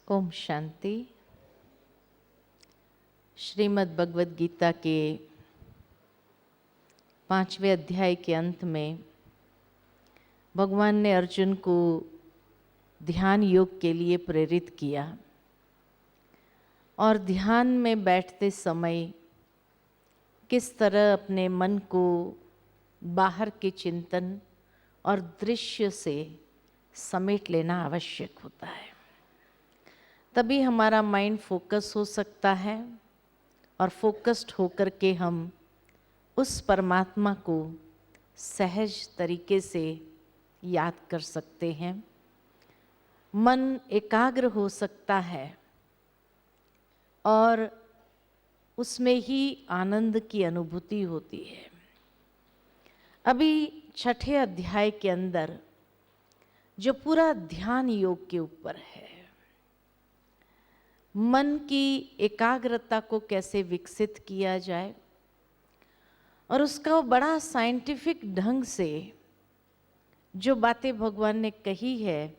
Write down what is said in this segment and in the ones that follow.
ओम शांति। श्रीमद् भगवद गीता के 5वें अध्याय के अंत में भगवान ने अर्जुन को ध्यान योग के लिए प्रेरित किया और ध्यान में बैठते समय किस तरह अपने मन को बाहर के चिंतन और दृश्य से समेट लेना आवश्यक होता है। तभी हमारा माइंड फोकस हो सकता है और फोकस्ड होकर के हम उस परमात्मा को सहज तरीके से याद कर सकते हैं। मन एकाग्र हो सकता है और उसमें ही आनंद की अनुभूति होती है। अभी 6ठे अध्याय के अंदर जो पूरा ध्यान योग के ऊपर है, मन की एकाग्रता को कैसे विकसित किया जाए और उसका बड़ा साइंटिफिक ढंग से जो बातें भगवान ने कही है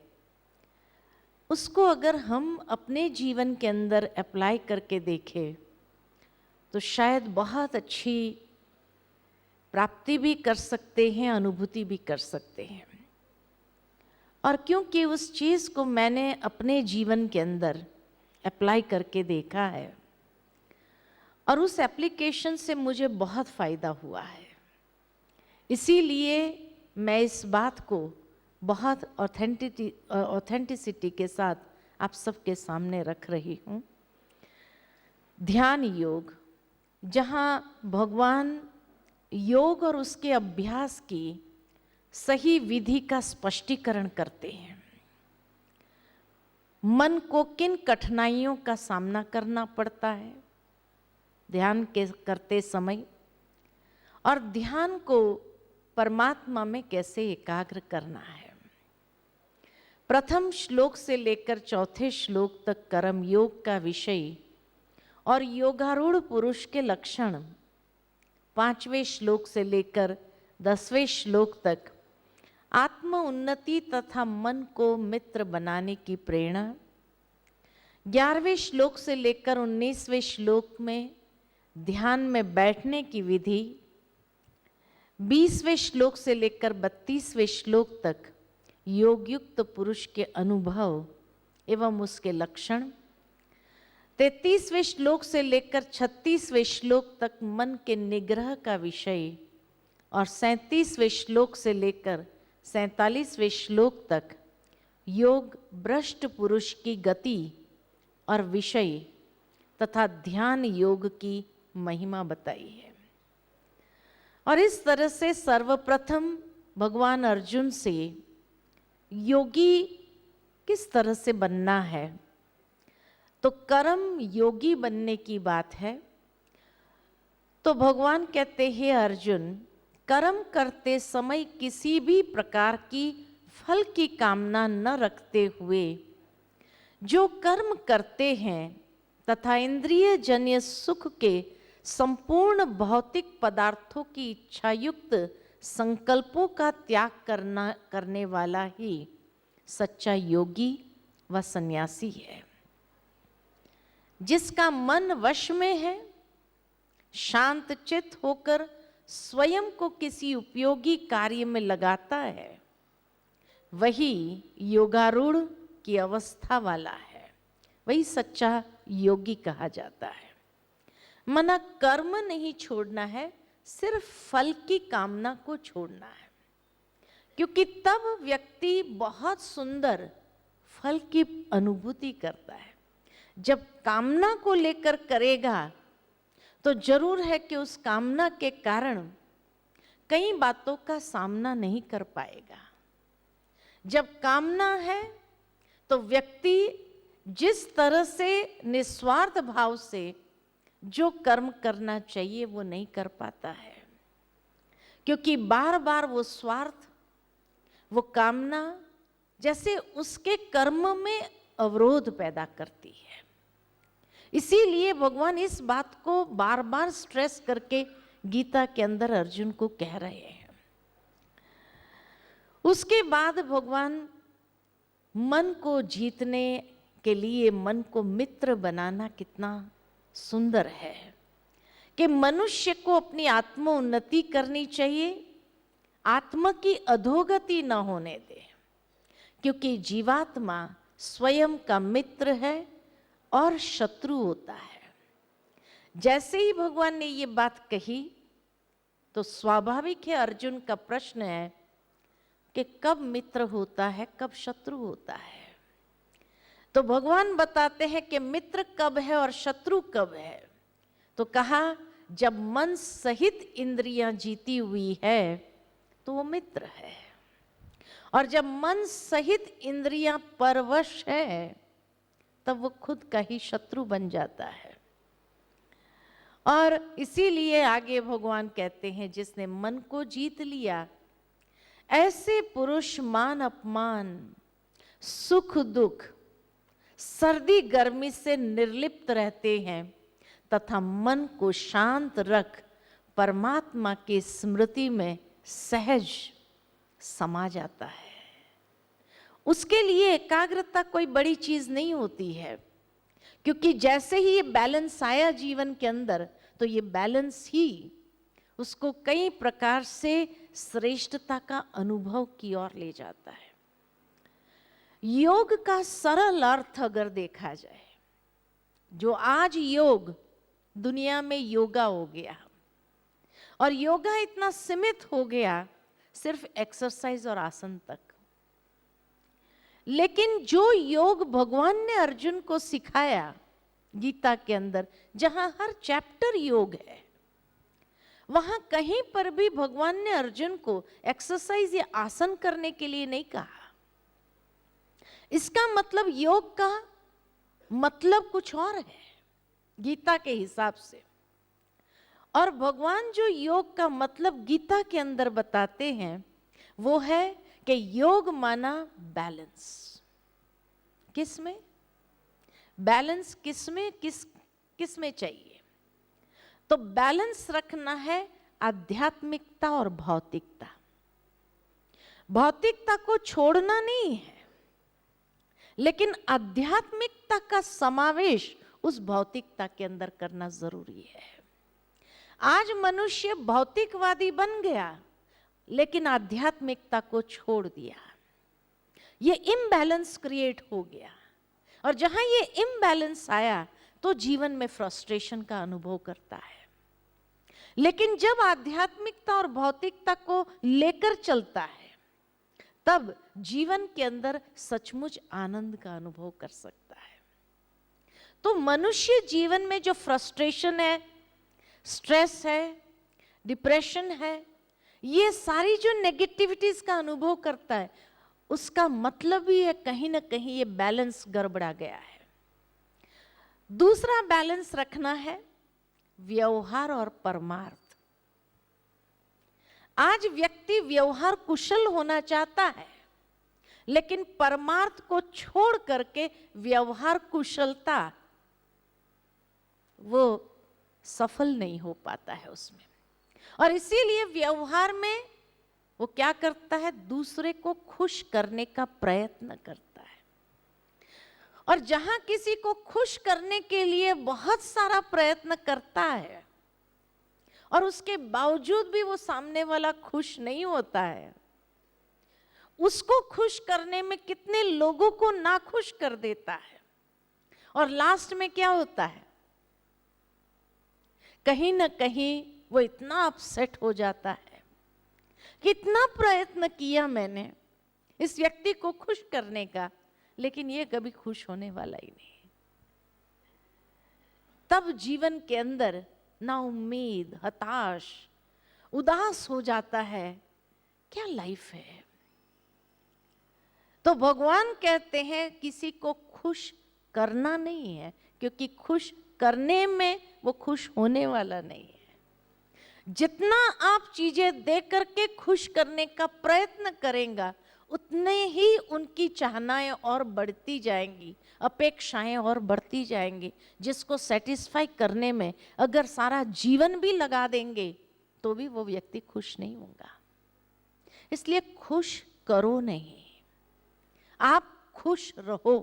उसको अगर हम अपने जीवन के अंदर अप्लाई करके देखें तो शायद बहुत अच्छी प्राप्ति भी कर सकते हैं, अनुभूति भी कर सकते हैं। और क्योंकि उस चीज़ को मैंने अपने जीवन के अंदर अप्लाई करके देखा है और उस एप्लीकेशन से मुझे बहुत फ़ायदा हुआ है, इसीलिए मैं इस बात को बहुत ऑथेंटिसिटी के साथ आप सबके सामने रख रही हूँ। ध्यान योग, जहाँ भगवान योग और उसके अभ्यास की सही विधि का स्पष्टीकरण करते हैं। मन को किन कठिनाइयों का सामना करना पड़ता है ध्यान के करते समय और ध्यान को परमात्मा में कैसे एकाग्र करना है। प्रथम श्लोक से लेकर चौथे श्लोक तक कर्म योग का विषय और योगारूढ़ पुरुष के लक्षण, 5वें श्लोक से लेकर 10वें श्लोक तक आत्म उन्नति तथा मन को मित्र बनाने की प्रेरणा, 11वें श्लोक से लेकर 19वें श्लोक में ध्यान में बैठने की विधि, 20वें श्लोक से लेकर 32वें श्लोक तक योगयुक्त पुरुष के अनुभव एवं उसके लक्षण, 33वें श्लोक से लेकर 36वें श्लोक तक मन के निग्रह का विषय और 37वें श्लोक से लेकर 47वें श्लोक तक योग भ्रष्ट पुरुष की गति और विषय तथा ध्यान योग की महिमा बताई है। और इस तरह से सर्वप्रथम भगवान अर्जुन से योगी किस तरह से बनना है, तो कर्म योगी बनने की बात है। तो भगवान कहते हैं, अर्जुन कर्म करते समय किसी भी प्रकार की फल की कामना न रखते हुए जो कर्म करते हैं तथा इंद्रिय जन्य सुख के संपूर्ण भौतिक पदार्थों की इच्छायुक्त संकल्पों का त्याग करने वाला ही सच्चा योगी व सन्यासी है। जिसका मन वश में है, शांत चित्त होकर स्वयं को किसी उपयोगी कार्य में लगाता है, वही योगारूढ़ की अवस्था वाला है, वही सच्चा योगी कहा जाता है। मना कर्म नहीं छोड़ना है, सिर्फ फल की कामना को छोड़ना है, क्योंकि तब व्यक्ति बहुत सुंदर फल की अनुभूति करता है। जब कामना को लेकर करेगा तो जरूर है कि उस कामना के कारण कई बातों का सामना नहीं कर पाएगा। जब कामना है तो व्यक्ति जिस तरह से निस्वार्थ भाव से जो कर्म करना चाहिए वो नहीं कर पाता है, क्योंकि बार बार वो स्वार्थ, वो कामना जैसे उसके कर्म में अवरोध पैदा करती है। इसीलिए भगवान इस बात को बार बार स्ट्रेस करके गीता के अंदर अर्जुन को कह रहे हैं। उसके बाद भगवान मन को जीतने के लिए मन को मित्र बनाना कितना सुंदर है कि मनुष्य को अपनी आत्मोन्नति करनी चाहिए, आत्मा की अधोगति न होने दे, क्योंकि जीवात्मा स्वयं का मित्र है और शत्रु होता है। जैसे ही भगवान ने ये बात कही तो स्वाभाविक है अर्जुन का प्रश्न है कि कब मित्र होता है, कब शत्रु होता है। तो भगवान बताते हैं कि मित्र कब है और शत्रु कब है। तो कहा जब मन सहित इंद्रियां जीती हुई है तो वो मित्र है, और जब मन सहित इंद्रियां परवश है तब वो खुद का ही शत्रु बन जाता है। और इसीलिए आगे भगवान कहते हैं जिसने मन को जीत लिया, ऐसे पुरुष मान अपमान, सुख दुख, सर्दी गर्मी से निर्लिप्त रहते हैं तथा मन को शांत रख परमात्मा की स्मृति में सहज समा जाता है। उसके लिए एकाग्रता कोई बड़ी चीज नहीं होती है, क्योंकि जैसे ही ये बैलेंस आया जीवन के अंदर तो ये बैलेंस ही उसको कई प्रकार से श्रेष्ठता का अनुभव की ओर ले जाता है। योग का सरल अर्थ अगर देखा जाए, जो आज योग दुनिया में योगा हो गया, और योगा इतना सीमित हो गया सिर्फ एक्सरसाइज और आसन तक, लेकिन जो योग भगवान ने अर्जुन को सिखाया गीता के अंदर, जहां हर चैप्टर योग है, वहां कहीं पर भी भगवान ने अर्जुन को एक्सरसाइज या आसन करने के लिए नहीं कहा। इसका मतलब योग का मतलब कुछ और है गीता के हिसाब से। और भगवान जो योग का मतलब गीता के अंदर बताते हैं वो है कि योग माना बैलेंस। किसमें बैलेंस, किसमें किसमें चाहिए? तो बैलेंस रखना है आध्यात्मिकता और भौतिकता। भौतिकता को छोड़ना नहीं है, लेकिन आध्यात्मिकता का समावेश उस भौतिकता के अंदर करना जरूरी है। आज मनुष्य भौतिकवादी बन गया लेकिन आध्यात्मिकता को छोड़ दिया। ये इम्बैलेंस क्रिएट हो गया, और जहां ये इम्बैलेंस आया तो जीवन में फ्रस्ट्रेशन का अनुभव करता है। लेकिन जब आध्यात्मिकता और भौतिकता को लेकर चलता है तब जीवन के अंदर सचमुच आनंद का अनुभव कर सकता है। तो मनुष्य जीवन में जो फ्रस्ट्रेशन है, स्ट्रेस है, डिप्रेशन है, ये सारी जो नेगेटिविटीज का अनुभव करता है, उसका मतलब ही है कहीं ना कहीं ये बैलेंस गड़बड़ा गया है। दूसरा बैलेंस रखना है व्यवहार और परमार्थ। आज व्यक्ति व्यवहार कुशल होना चाहता है, लेकिन परमार्थ को छोड़ करके व्यवहार कुशलता वो सफल नहीं हो पाता है उसमें। और इसीलिए व्यवहार में वो क्या करता है, दूसरे को खुश करने का प्रयत्न करता है। और जहां किसी को खुश करने के लिए बहुत सारा प्रयत्न करता है और उसके बावजूद भी वो सामने वाला खुश नहीं होता है, उसको खुश करने में कितने लोगों को नाखुश कर देता है। और लास्ट में क्या होता है, कहीं ना कहीं वो इतना अपसेट हो जाता है कि इतना प्रयत्न किया मैंने इस व्यक्ति को खुश करने का, लेकिन ये कभी खुश होने वाला ही नहीं। तब जीवन के अंदर ना उम्मीद, हताश, उदास हो जाता है। क्या लाइफ है? तो भगवान कहते हैं किसी को खुश करना नहीं है, क्योंकि खुश करने में वो खुश होने वाला नहीं है। जितना आप चीजें दे करके खुश करने का प्रयत्न करेंगे, उतने ही उनकी चाहनाएं और बढ़ती जाएंगी, अपेक्षाएं और बढ़ती जाएंगी, जिसको सेटिस्फाई करने में अगर सारा जीवन भी लगा देंगे तो भी वो व्यक्ति खुश नहीं होगा। इसलिए खुश करो नहीं, आप खुश रहो।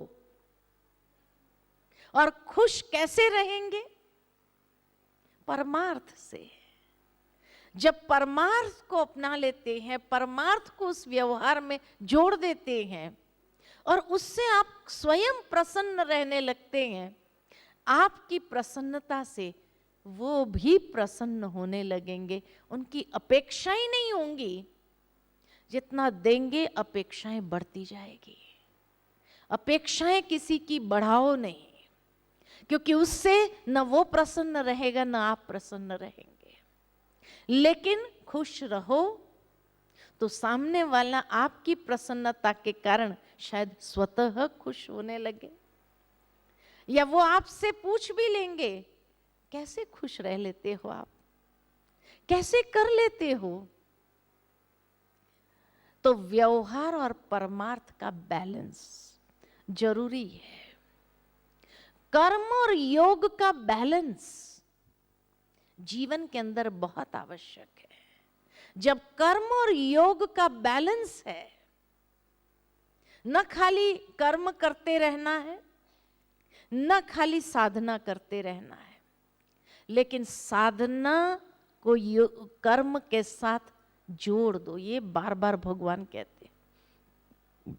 और खुश कैसे रहेंगे? परमार्थ से। जब परमार्थ को अपना लेते हैं, परमार्थ को उस व्यवहार में जोड़ देते हैं और उससे आप स्वयं प्रसन्न रहने लगते हैं, आपकी प्रसन्नता से वो भी प्रसन्न होने लगेंगे। उनकी अपेक्षाएं नहीं होंगी, जितना देंगे अपेक्षाएं बढ़ती जाएगी। अपेक्षाएं किसी की बढ़ाओ नहीं, क्योंकि उससे न वो प्रसन्न रहेगा न आप प्रसन्न रहेंगे। लेकिन खुश रहो तो सामने वाला आपकी प्रसन्नता के कारण शायद स्वतः खुश होने लगे, या वो आपसे पूछ भी लेंगे, कैसे खुश रह लेते हो आप, कैसे कर लेते हो? तो व्यवहार और परमार्थ का बैलेंस जरूरी है। कर्म और योग का बैलेंस जीवन के अंदर बहुत आवश्यक है। जब कर्म और योग का बैलेंस है, न खाली कर्म करते रहना है, न खाली साधना करते रहना है, लेकिन साधना को कर्म के साथ जोड़ दो, ये बार बार भगवान कहते हैं।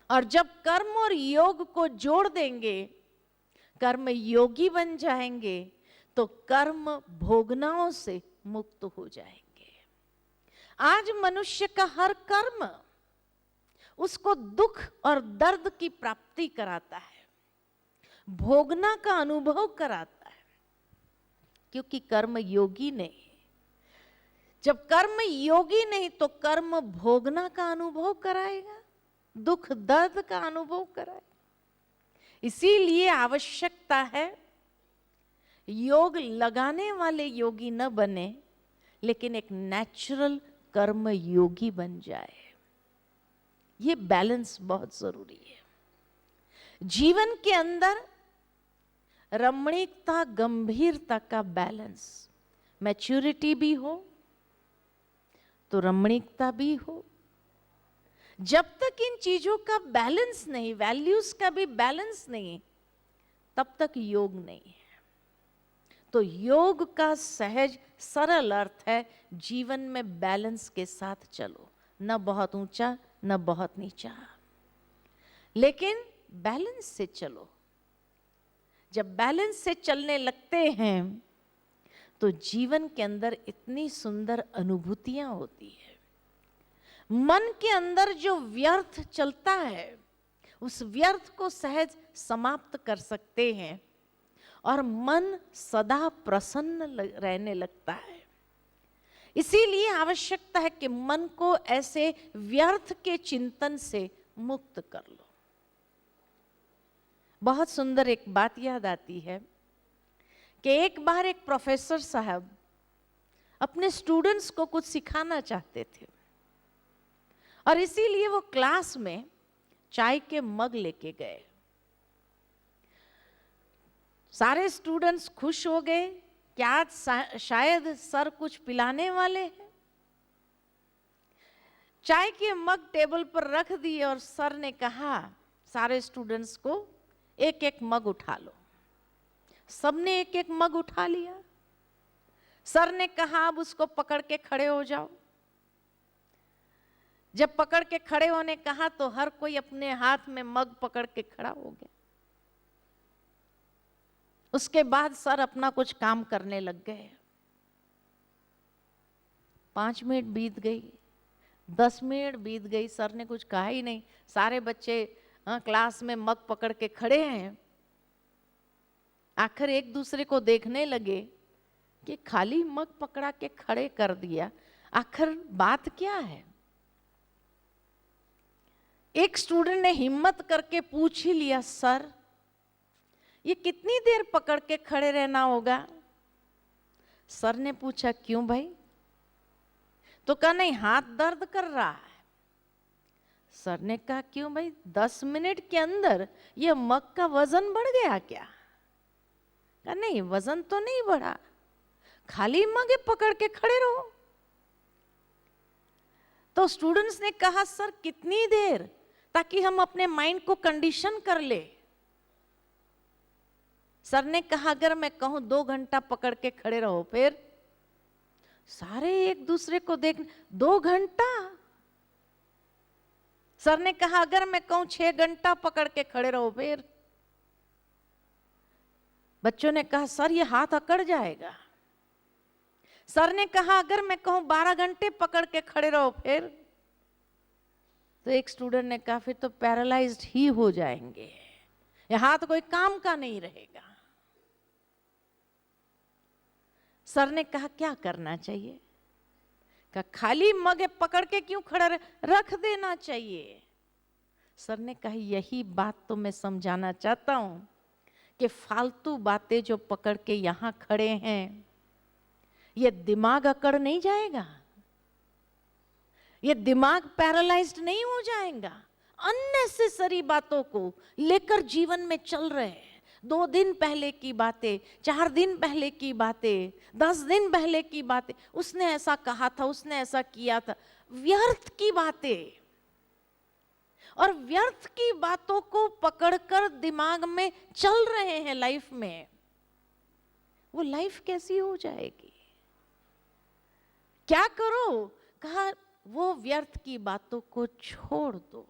और जब कर्म और योग को जोड़ देंगे, कर्म योगी बन जाएंगे, तो कर्म भोगनाओं से मुक्त हो जाएंगे। आज मनुष्य का हर कर्म उसको दुख और दर्द की प्राप्ति कराता है, भोगना का अनुभव कराता है, क्योंकि कर्म योगी नहीं। जब कर्म योगी नहीं तो कर्म भोगना का अनुभव कराएगा, दुख दर्द का अनुभव कराएगा। इसीलिए आवश्यकता है योग लगाने वाले योगी न बने, लेकिन एक नेचुरल कर्म योगी बन जाए। ये बैलेंस बहुत जरूरी है। जीवन के अंदर रमणीकता, गंभीरता का बैलेंस, मैच्योरिटी भी हो तो रमणीकता भी हो। जब तक इन चीजों का बैलेंस नहीं, वैल्यूज का भी बैलेंस नहीं, तब तक योग नहीं है। तो योग का सहज सरल अर्थ है जीवन में बैलेंस के साथ चलो, न बहुत ऊंचा न बहुत नीचा, लेकिन बैलेंस से चलो। जब बैलेंस से चलने लगते हैं तो जीवन के अंदर इतनी सुंदर अनुभूतियां होती है। मन के अंदर जो व्यर्थ चलता है, उस व्यर्थ को सहज समाप्त कर सकते हैं और मन सदा प्रसन्न रहने लगता है। इसीलिए आवश्यकता है कि मन को ऐसे व्यर्थ के चिंतन से मुक्त कर लो। बहुत सुंदर एक बात याद आती है कि एक बार एक प्रोफेसर साहब अपने स्टूडेंट्स को कुछ सिखाना चाहते थे, और इसीलिए वो क्लास में चाय के मग लेके गए। सारे स्टूडेंट्स खुश हो गए कि आज शायद सर कुछ पिलाने वाले हैं। चाय के मग टेबल पर रख दिए और सर ने कहा सारे स्टूडेंट्स को एक एक मग उठा लो। सबने एक एक मग उठा लिया। सर ने कहा अब उसको पकड़ के खड़े हो जाओ। जब पकड़ के खड़े होने कहा तो हर कोई अपने हाथ में मग पकड़ के खड़ा हो गया। उसके बाद सर अपना कुछ काम करने लग गए। 5 मिनट बीत गई, 10 मिनट बीत गई, सर ने कुछ कहा ही नहीं। सारे बच्चे क्लास में मग पकड़ के खड़े हैं। आखिर एक दूसरे को देखने लगे कि खाली मग पकड़ा के खड़े कर दिया, आखिर बात क्या है। एक स्टूडेंट ने हिम्मत करके पूछ ही लिया, सर ये कितनी देर पकड़ के खड़े रहना होगा। सर ने पूछा क्यों भाई? तो कहा नहीं, हाथ दर्द कर रहा है। सर ने कहा क्यों भाई, 10 मिनट के अंदर ये मग का वजन बढ़ गया क्या? कहा नहीं, वजन तो नहीं बढ़ा, खाली मगे पकड़ के खड़े रहो। तो स्टूडेंट्स ने कहा सर कितनी देर, ताकि हम अपने माइंड को कंडीशन कर ले। सर ने कहा अगर मैं कहूं 2 घंटा पकड़ के खड़े रहो, फिर सारे एक दूसरे को देख, 2 घंटा। सर ने कहा अगर मैं कहूं 6 घंटा पकड़ के खड़े रहो, फिर बच्चों ने कहा सर ये हाथ अकड़ जाएगा। सर ने कहा अगर मैं कहूं 12 घंटे पकड़ के खड़े रहो, फिर तो एक स्टूडेंट ने कहा फिर तो पैरालाइज्ड ही हो जाएंगे, ये हाथ कोई काम का नहीं रहेगा। सर ने कहा क्या करना चाहिए? कहा खाली मग पकड़ के क्यों खड़ा रख देना चाहिए। सर ने कहा यही बात तो मैं समझाना चाहता हूं कि फालतू बातें जो पकड़ के यहां खड़े हैं, ये दिमाग अकड़ नहीं जाएगा, ये दिमाग पैरालाइज्ड नहीं हो जाएगा। अननेसेसरी बातों को लेकर जीवन में चल रहे हैं। 2 दिन पहले की बातें, 4 दिन पहले की बातें, 10 दिन पहले की बातें, उसने ऐसा कहा था, उसने ऐसा किया था, व्यर्थ की बातें। और व्यर्थ की बातों को पकड़कर दिमाग में चल रहे हैं लाइफ में, वो लाइफ कैसी हो जाएगी? क्या करो? कहा वो व्यर्थ की बातों को छोड़ दो।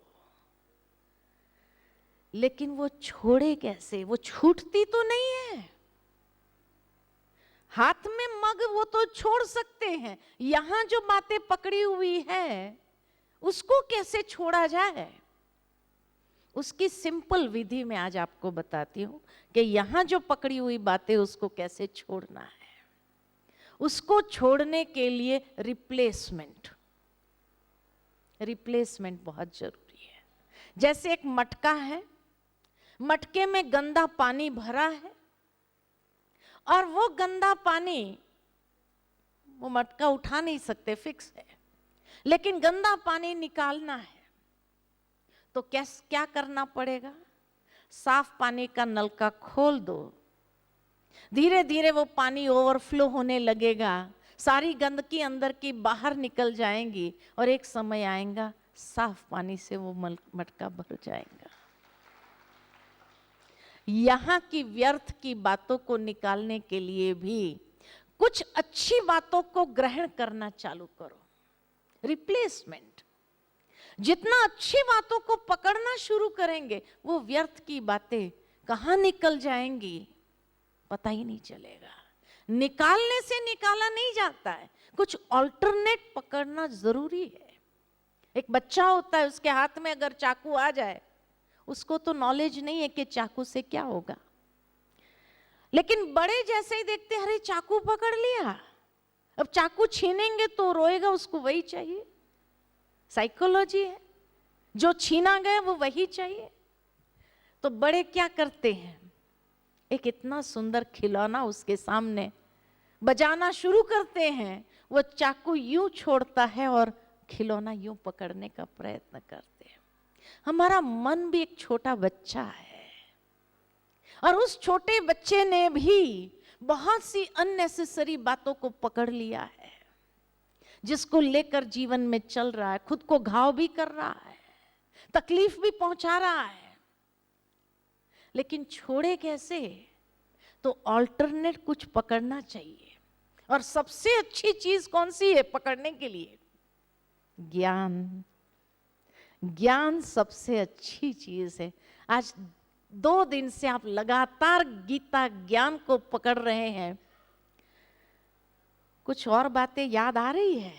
लेकिन वो छोड़े कैसे? वो छूटती तो नहीं है। हाथ में मग वो तो छोड़ सकते हैं, यहां जो बातें पकड़ी हुई है उसको कैसे छोड़ा जाए? उसकी सिंपल विधि मैं आज आपको बताती हूं कि यहां जो पकड़ी हुई बातें उसको कैसे छोड़ना है। उसको छोड़ने के लिए रिप्लेसमेंट बहुत जरूरी है। जैसे एक मटका है, मटके में गंदा पानी भरा है और वो गंदा पानी वो मटका उठा नहीं सकते, फिक्स है, लेकिन गंदा पानी निकालना है तो क्या करना पड़ेगा? साफ पानी का नलका खोल दो, धीरे धीरे वो पानी ओवरफ्लो होने लगेगा, सारी गंदगी अंदर की बाहर निकल जाएंगी और एक समय आएगा साफ पानी से वो मटका भर जाएगा। यहां की व्यर्थ की बातों को निकालने के लिए भी कुछ अच्छी बातों को ग्रहण करना चालू करो। रिप्लेसमेंट। जितना अच्छी बातों को पकड़ना शुरू करेंगे, वो व्यर्थ की बातें कहां निकल जाएंगी पता ही नहीं चलेगा। निकालने से निकाला नहीं जाता है, कुछ ऑल्टरनेट पकड़ना जरूरी है। एक बच्चा होता है, उसके हाथ में अगर चाकू आ जाए, उसको तो नॉलेज नहीं है कि चाकू से क्या होगा, लेकिन बड़े जैसे ही देखते अरे चाकू पकड़ लिया, अब चाकू छीनेंगे तो रोएगा, उसको वही चाहिए। साइकोलॉजी है, जो छीना गया वो वही चाहिए। तो बड़े क्या करते हैं, एक इतना सुंदर खिलौना उसके सामने बजाना शुरू करते हैं, वो चाकू यूं छोड़ता है और खिलौना यूं पकड़ने का प्रयत्न करते हैं। हमारा मन भी एक छोटा बच्चा है और उस छोटे बच्चे ने भी बहुत सी अननेसेसरी बातों को पकड़ लिया है, जिसको लेकर जीवन में चल रहा है, खुद को घाव भी कर रहा है, तकलीफ भी पहुंचा रहा है। लेकिन छोड़े कैसे? तो ऑल्टरनेट कुछ पकड़ना चाहिए। और सबसे अच्छी चीज कौन सी है पकड़ने के लिए? ज्ञान। ज्ञान सबसे अच्छी चीज है। आज 2 दिन से आप लगातार गीता ज्ञान को पकड़ रहे हैं। कुछ और बातें याद आ रही है,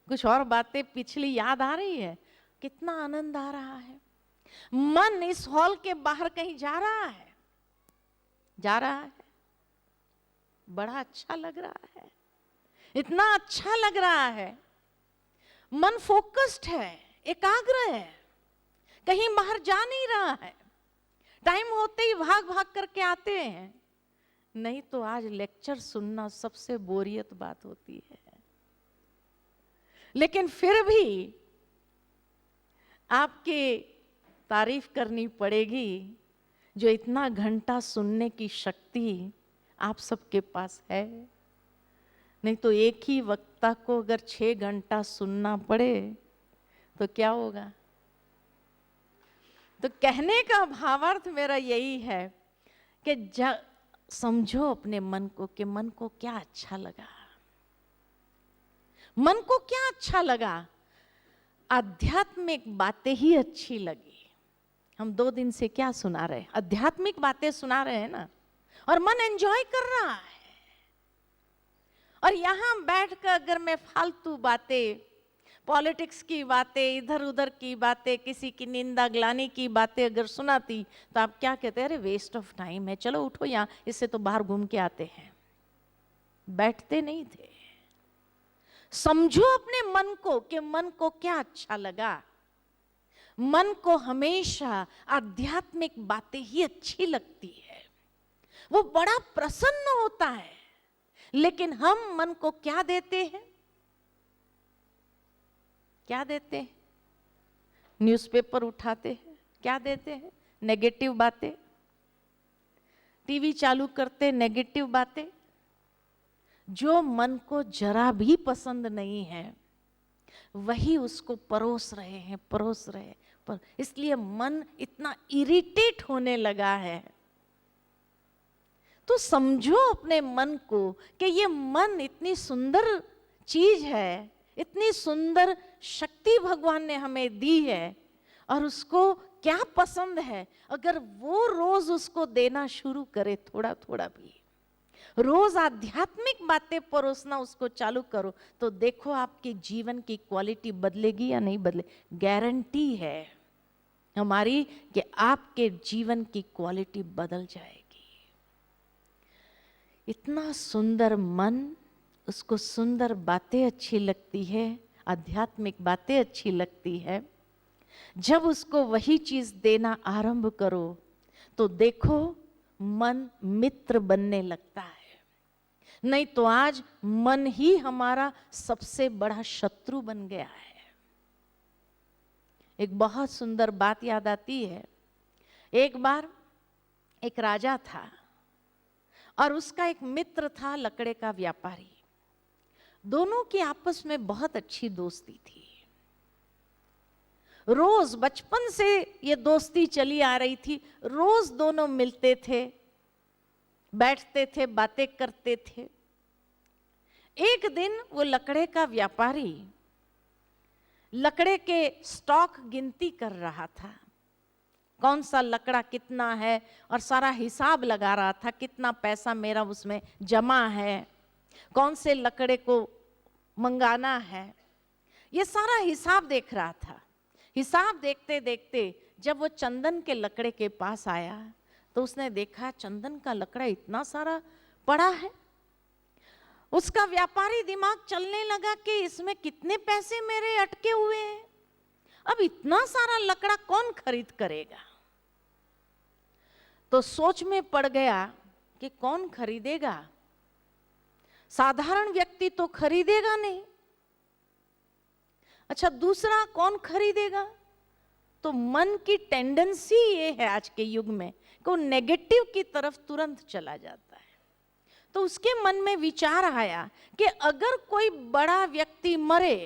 कुछ और बातें पिछली याद आ रही है, कितना आनंद आ रहा है। मन इस हॉल के बाहर कहीं जा रहा है, बड़ा अच्छा लग रहा है, इतना अच्छा लग रहा है। मन फोकस्ड है, एकाग्र है, कहीं बाहर जा नहीं रहा है। टाइम होते ही भाग भाग करके आते हैं। नहीं तो आज लेक्चर सुनना सबसे बोरियत बात होती है, लेकिन फिर भी आपकी तारीफ करनी पड़ेगी जो इतना घंटा सुनने की शक्ति आप सबके पास है। नहीं तो एक ही वक्ता को अगर 6 घंटा सुनना पड़े तो क्या होगा? तो कहने का भावार्थ मेरा यही है कि समझो अपने मन को कि मन को क्या अच्छा लगा, मन को क्या अच्छा लगा। आध्यात्मिक बातें ही अच्छी लगी। हम 2 दिन से क्या सुना रहे हैं? आध्यात्मिक बातें सुना रहे हैं ना, और मन एंजॉय कर रहा है। और यहां बैठकर अगर मैं फालतू बातें, पॉलिटिक्स की बातें, इधर उधर की बातें, किसी की निंदा ग्लानी की बातें अगर सुनाती तो आप क्या कहते? अरे वेस्ट ऑफ टाइम है, चलो उठो यहाँ, इससे तो बाहर घूम के आते हैं। बैठते नहीं थे। समझो अपने मन को कि मन को क्या अच्छा लगा। मन को हमेशा आध्यात्मिक बातें ही अच्छी लगती है, वो बड़ा प्रसन्न होता है। लेकिन हम मन को क्या देते हैं? क्या देते हैं? न्यूज़पेपर उठाते हैं, क्या देते हैं? नेगेटिव बातें। टीवी चालू करते, नेगेटिव बातें। जो मन को जरा भी पसंद नहीं है वही उसको परोस रहे हैं, परोस रहे हैं। पर इसलिए मन इतना इरिटेट होने लगा है। तो समझो अपने मन को कि ये मन इतनी सुंदर चीज है, इतनी सुंदर शक्ति भगवान ने हमें दी है, और उसको क्या पसंद है। अगर वो रोज उसको देना शुरू करे, थोड़ा थोड़ा भी रोज आध्यात्मिक बातें परोसना उसको चालू करो, तो देखो आपके जीवन की क्वालिटी बदलेगी या नहीं बदले। गारंटी है हमारी कि आपके जीवन की क्वालिटी बदल जाएगी। इतना सुंदर मन, उसको सुंदर बातें अच्छी लगती है, आध्यात्मिक बातें अच्छी लगती है। जब उसको वही चीज देना आरंभ करो तो देखो मन मित्र बनने लगता है। नहीं तो आज मन ही हमारा सबसे बड़ा शत्रु बन गया है। एक बहुत सुंदर बात याद आती है। एक बार एक राजा था और उसका एक मित्र था लकड़े का व्यापारी। दोनों की आपस में बहुत अच्छी दोस्ती थी। रोज बचपन से ये दोस्ती चली आ रही थी। रोज दोनों मिलते थे, बैठते थे, बातें करते थे। एक दिन वो लकड़े का व्यापारी लकड़े के स्टॉक गिनती कर रहा था, कौन सा लकड़ा कितना है, और सारा हिसाब लगा रहा था, कितना पैसा मेरा उसमें जमा है, कौन से लकड़े को मंगाना है, ये सारा हिसाब देख रहा था। हिसाब देखते देखते जब वो चंदन के लकड़े के पास आया तो उसने देखा चंदन का लकड़ा इतना सारा पड़ा है। उसका व्यापारी दिमाग चलने लगा कि इसमें कितने पैसे मेरे अटके हुए हैं, अब इतना सारा लकड़ा कौन खरीद करेगा। तो सोच में पड़ गया कि कौन खरीदेगा, साधारण व्यक्ति तो खरीदेगा नहीं। अच्छा, दूसरा कौन खरीदेगा? तो मन की टेंडेंसी ये है आज के युग में कि वो नेगेटिव की तरफ तुरंत चला जाता है। तो उसके मन में विचार आया कि अगर कोई बड़ा व्यक्ति मरे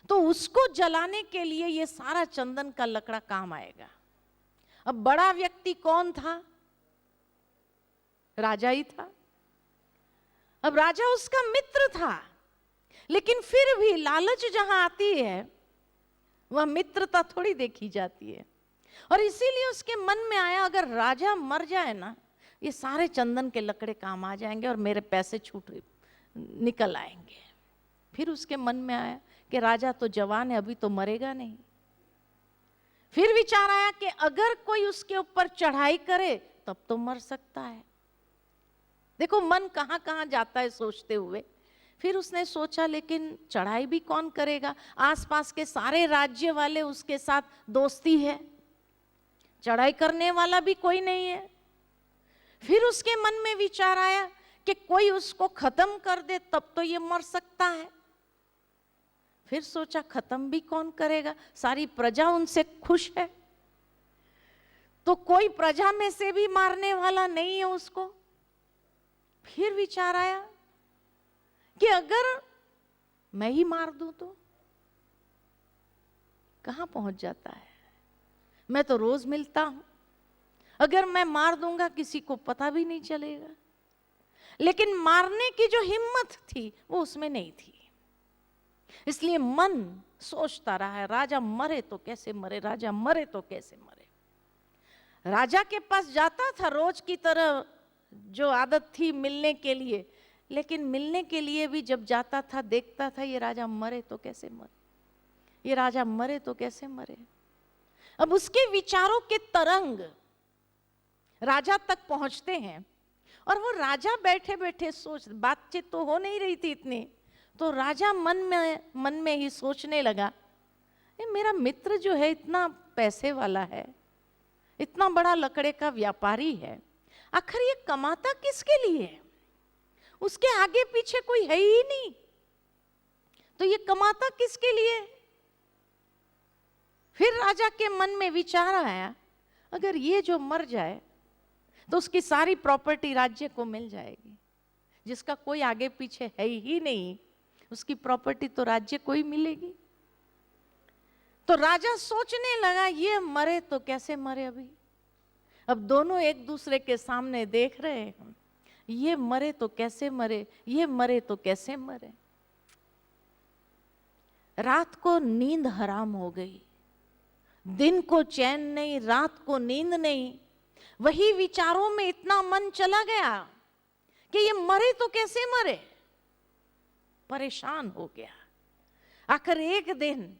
तो उसको जलाने के लिए ये सारा चंदन का लकड़ा काम आएगा। अब बड़ा व्यक्ति कौन था? राजा ही था। अब राजा उसका मित्र था, लेकिन फिर भी लालच जहां आती है वह मित्रता थोड़ी देखी जाती है। और इसीलिए उसके मन में आया अगर राजा मर जाए ना, ये सारे चंदन के लकड़े काम आ जाएंगे और मेरे पैसे छूट निकल आएंगे। फिर उसके मन में आया कि राजा तो जवान है, अभी तो मरेगा नहीं। फिर विचार आया कि अगर कोई उसके ऊपर चढ़ाई करे तब तो मर सकता है। देखो मन कहां कहां जाता है सोचते हुए। फिर उसने सोचा लेकिन चढ़ाई भी कौन करेगा, आसपास के सारे राज्य वाले उसके साथ दोस्ती है, चढ़ाई करने वाला भी कोई नहीं है। फिर उसके मन में विचार आया कि कोई उसको खत्म कर दे तब तो ये मर सकता है। फिर सोचा खत्म भी कौन करेगा, सारी प्रजा उनसे खुश है, तो कोई प्रजा में से भी मारने वाला नहीं है उसको। फिर विचार आया कि अगर मैं ही मार दूं तो कहां पहुंच जाता है, मैं तो रोज मिलता हूं, अगर मैं मार दूंगा किसी को पता भी नहीं चलेगा। लेकिन मारने की जो हिम्मत थी वो उसमें नहीं थी। इसलिए मन सोचता रहा है, राजा मरे तो कैसे मरे, राजा मरे तो कैसे मरे। राजा के पास जाता था रोज की तरह, जो आदत थी मिलने के लिए, लेकिन मिलने के लिए भी जब जाता था देखता था ये राजा मरे तो कैसे मरे, ये राजा मरे तो कैसे मरे। अब उसके विचारों के तरंग राजा तक पहुंचते हैं और वो राजा बैठे बैठे सोच, बातचीत तो हो नहीं रही थी इतनी, तो राजा मन में ही सोचने लगा, मेरा मित्र जो है इतना पैसे वाला है, इतना बड़ा लकड़े का व्यापारी है, आखिर ये कमाता किसके लिए है? उसके आगे पीछे कोई है ही नहीं, तो ये कमाता किसके लिए? फिर राजा के मन में विचार आया, अगर ये जो मर जाए तो उसकी सारी प्रॉपर्टी राज्य को मिल जाएगी। जिसका कोई आगे पीछे है ही नहीं, उसकी प्रॉपर्टी तो राज्य को ही मिलेगी। तो राजा सोचने लगा, ये मरे तो कैसे मरे। अब दोनों एक दूसरे के सामने देख रहे हैं, ये मरे तो कैसे मरे, ये मरे तो कैसे मरे। रात को नींद हराम हो गई, दिन को चैन नहीं, रात को नींद नहीं। वही विचारों में इतना मन चला गया कि ये मरे तो कैसे मरे, परेशान हो गया। आखिर एक दिन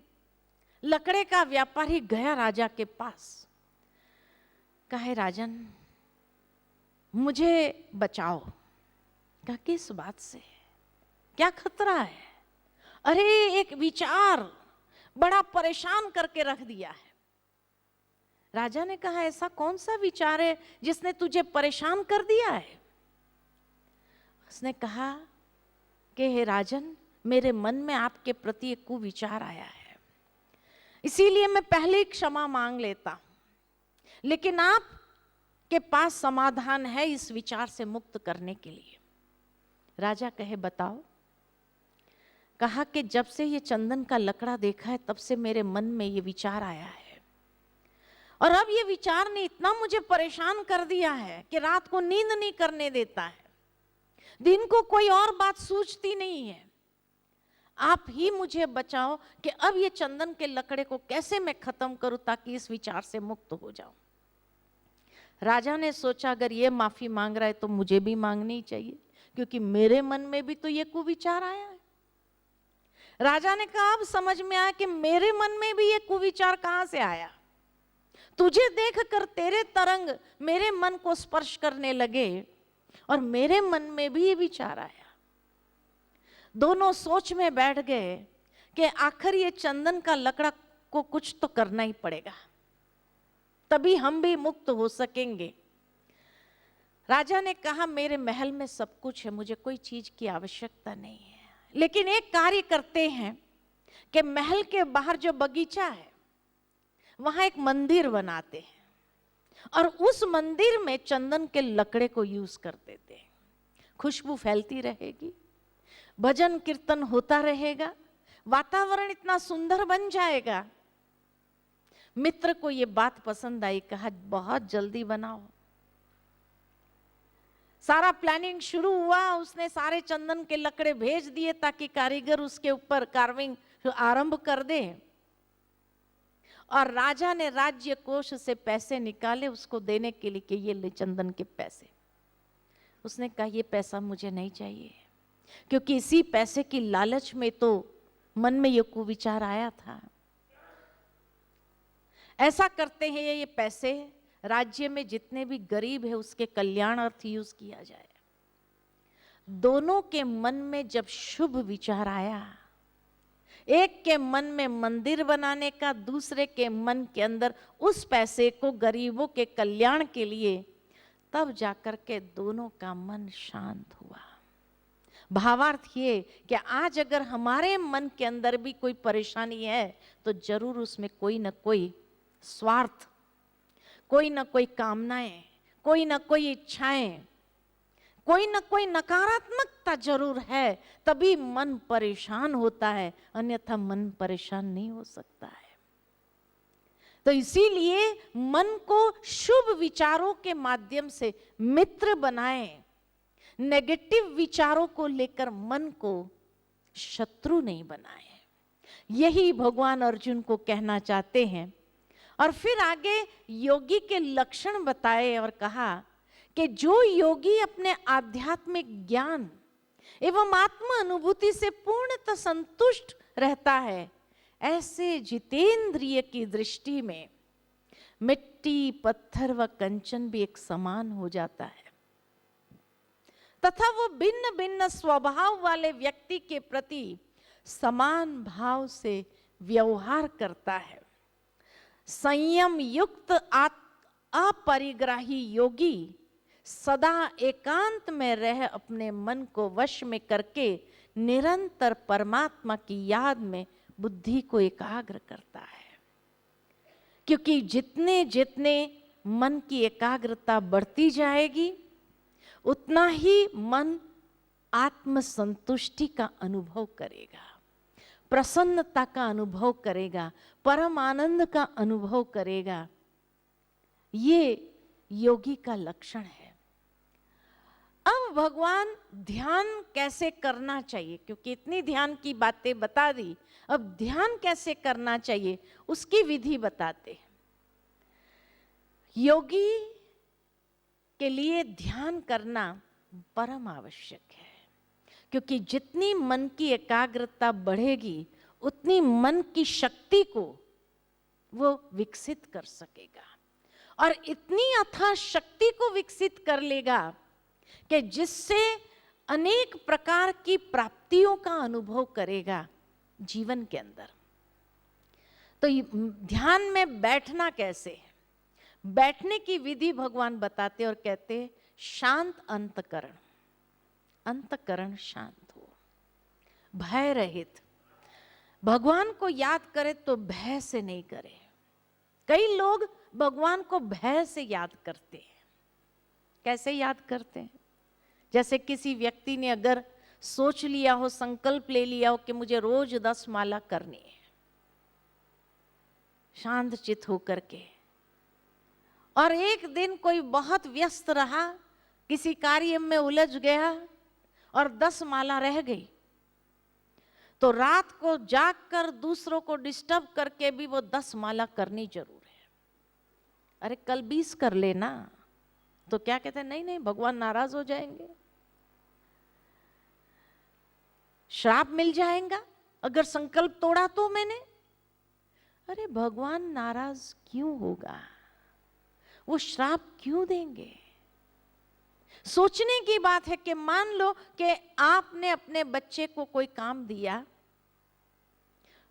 लकड़े का व्यापारी गया राजा के पास, कहे राजन मुझे बचाओ। कहा किस बात से, क्या खतरा है? अरे एक विचार बड़ा परेशान करके रख दिया है। राजा ने कहा ऐसा कौन सा विचार है जिसने तुझे परेशान कर दिया है? उसने कहा कि हे राजन, मेरे मन में आपके प्रति एक कुविचार आया है, इसीलिए मैं पहले ही क्षमा मांग लेता हूं, लेकिन आप के पास समाधान है इस विचार से मुक्त करने के लिए। राजा कहे बताओ। कहा कि जब से ये चंदन का लकड़ा देखा है तब से मेरे मन में ये विचार आया है, और अब ये विचार ने इतना मुझे परेशान कर दिया है कि रात को नींद नहीं करने देता है, दिन को कोई और बात सूझती नहीं है। आप ही मुझे बचाओ कि अब ये चंदन के लकड़े को कैसे मैं खत्म करूं ताकि इस विचार से मुक्त हो जाऊं। राजा ने सोचा अगर ये माफी मांग रहा है तो मुझे भी मांगनी चाहिए, क्योंकि मेरे मन में भी तो ये कुविचार आया है। राजा ने कहा अब समझ में आया कि मेरे मन में भी ये कुविचार कहां से आया। तुझे देखकर तेरे तरंग मेरे मन को स्पर्श करने लगे और मेरे मन में भी ये विचार आया। दोनों सोच में बैठ गए कि आखिर ये चंदन का लकड़ा को कुछ तो करना ही पड़ेगा, तभी हम भी मुक्त हो सकेंगे। राजा ने कहा मेरे महल में सब कुछ है, मुझे कोई चीज की आवश्यकता नहीं है, लेकिन एक कार्य करते हैं कि महल के बाहर जो बगीचा है वहां एक मंदिर बनाते हैं और उस मंदिर में चंदन के लकड़े को यूज कर देते हैं। खुशबू फैलती रहेगी, भजन कीर्तन होता रहेगा, वातावरण इतना सुंदर बन जाएगा। मित्र को ये बात पसंद आई, कहा बहुत जल्दी बनाओ। सारा प्लानिंग शुरू हुआ, उसने सारे चंदन के लकड़े भेज दिए ताकि कारीगर उसके ऊपर कार्विंग आरंभ कर दे। और राजा ने राज्य कोष से पैसे निकाले उसको देने के लिए कि ये ले चंदन के पैसे। उसने कहा ये पैसा मुझे नहीं चाहिए, क्योंकि इसी पैसे की लालच में तो मन में ये कुविचार आया था। ऐसा करते हैं ये पैसे राज्य में जितने भी गरीब है उसके कल्याणार्थ यूज किया जाए। दोनों के मन में जब शुभ विचार आया, एक के मन में मंदिर बनाने का, दूसरे के मन के अंदर उस पैसे को गरीबों के कल्याण के लिए, तब जाकर के दोनों का मन शांत हुआ। भावार्थ ये कि आज अगर हमारे मन के अंदर भी कोई परेशानी है तो जरूर उसमें कोई ना कोई स्वार्थ, कोई ना कोई कामनाएं, कोई ना कोई इच्छाएं, कोई ना कोई नकारात्मकता जरूर है, तभी मन परेशान होता है, अन्यथा मन परेशान नहीं हो सकता है। तो इसीलिए मन को शुभ विचारों के माध्यम से मित्र बनाएं, नेगेटिव विचारों को लेकर मन को शत्रु नहीं बनाएं। यही भगवान अर्जुन को कहना चाहते हैं। और फिर आगे योगी के लक्षण बताए और कहा कि जो योगी अपने आध्यात्मिक ज्ञान एवं आत्म अनुभूति से पूर्णतः संतुष्ट रहता है, ऐसे जितेंद्रिय की दृष्टि में मिट्टी, पत्थर व कंचन भी एक समान हो जाता है तथा वो भिन्न भिन्न स्वभाव वाले व्यक्ति के प्रति समान भाव से व्यवहार करता है। संयम युक्त अपरिग्राही योगी सदा एकांत में रह अपने मन को वश में करके निरंतर परमात्मा की याद में बुद्धि को एकाग्र करता है। क्योंकि जितने जितने मन की एकाग्रता बढ़ती जाएगी उतना ही मन आत्म संतुष्टि का अनुभव करेगा, प्रसन्नता का अनुभव करेगा, परम आनंद का अनुभव करेगा। ये योगी का लक्षण है। अब भगवान ध्यान कैसे करना चाहिए, क्योंकि इतनी ध्यान की बातें बता दी, अब ध्यान कैसे करना चाहिए उसकी विधि बताते हैं। योगी के लिए ध्यान करना परम आवश्यक है, क्योंकि जितनी मन की एकाग्रता बढ़ेगी उतनी मन की शक्ति को वो विकसित कर सकेगा और इतनी अथाह शक्ति को विकसित कर लेगा कि जिससे अनेक प्रकार की प्राप्तियों का अनुभव करेगा जीवन के अंदर। तो ध्यान में बैठना कैसे है, बैठने की विधि भगवान बताते और कहते शांत अंतकरण, अंतकरण शांत हो, भय रहित। भगवान को याद करे तो भय से नहीं करे। कई लोग भगवान को भय से याद करते हैं। कैसे याद करते हैं? जैसे किसी व्यक्ति ने अगर सोच लिया हो, संकल्प ले लिया हो कि मुझे रोज 10 माला करनी है, शांत चित होकर के, और एक दिन कोई बहुत व्यस्त रहा, किसी कार्य में उलझ गया और 10 माला रह गई, तो रात को जागकर दूसरों को डिस्टर्ब करके भी वो 10 माला करनी जरूर है। अरे कल 20 कर लेना, तो क्या कहते हैं, नहीं नहीं भगवान नाराज हो जाएंगे, श्राप मिल जाएगा अगर संकल्प तोड़ा तो मैंने। अरे भगवान नाराज क्यों होगा, वो श्राप क्यों देंगे? सोचने की बात है कि मान लो कि आपने अपने बच्चे को कोई काम दिया,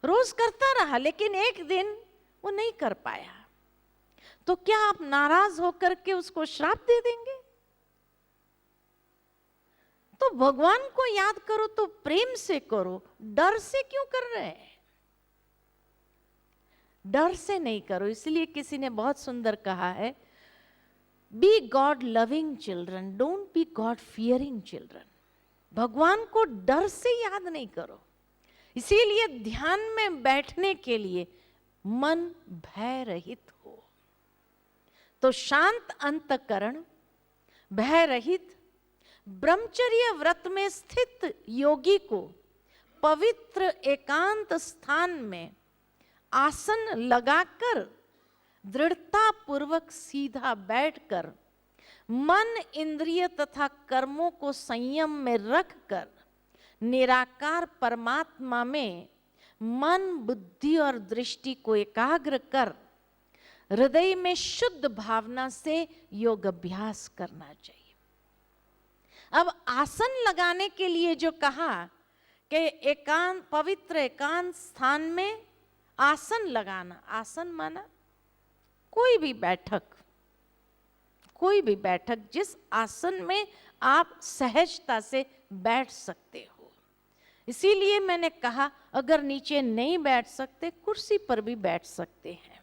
रोज करता रहा, लेकिन एक दिन वो नहीं कर पाया, तो क्या आप नाराज होकर के उसको श्राप दे देंगे? तो भगवान को याद करो तो प्रेम से करो, डर से क्यों कर रहे हैं? डर से नहीं करो। इसलिए किसी ने बहुत सुंदर कहा है, be God loving children, don't be God fearing children. भगवान को डर से याद नहीं करो। इसीलिए ध्यान में बैठने के लिए मन भय रहित हो। तो शांत अंतकरण, भय रहित, ब्रह्मचर्य व्रत में स्थित योगी को पवित्र एकांत स्थान में आसन लगाकर दृढ़ता पूर्वक सीधा बैठकर मन, इंद्रिय तथा कर्मों को संयम में रखकर निराकार परमात्मा में मन, बुद्धि और दृष्टि को एकाग्र कर हृदय में शुद्ध भावना से योग अभ्यास करना चाहिए। अब आसन लगाने के लिए जो कहा कि एकांत, पवित्र एकांत स्थान में आसन लगाना, आसन माना कोई भी बैठक, कोई भी बैठक जिस आसन में आप सहजता से बैठ सकते हो। इसीलिए मैंने कहा अगर नीचे नहीं बैठ सकते, कुर्सी पर भी बैठ सकते हैं।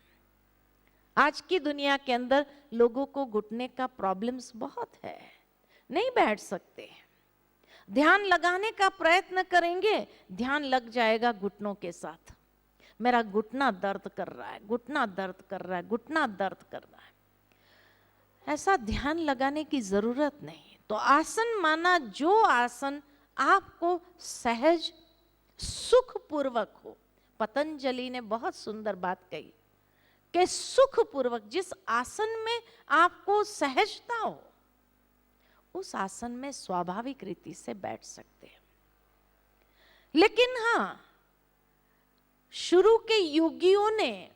आज की दुनिया के अंदर लोगों को घुटने का प्रॉब्लम्स बहुत है, नहीं बैठ सकते। ध्यान लगाने का प्रयत्न करेंगे, ध्यान लग जाएगा घुटनों के साथ। मेरा घुटना दर्द कर रहा है, घुटना दर्द कर रहा है, घुटना दर्द कर रहा है। ऐसा ध्यान लगाने की जरूरत नहीं। तो आसन माना जो आसन आपको सहज सुखपूर्वक हो। पतंजलि ने बहुत सुंदर बात कही कि सुखपूर्वक, जिस आसन में आपको सहजता हो उस आसन में स्वाभाविक रीति से बैठ सकते हैं। लेकिन हाँ, शुरू के योगियों ने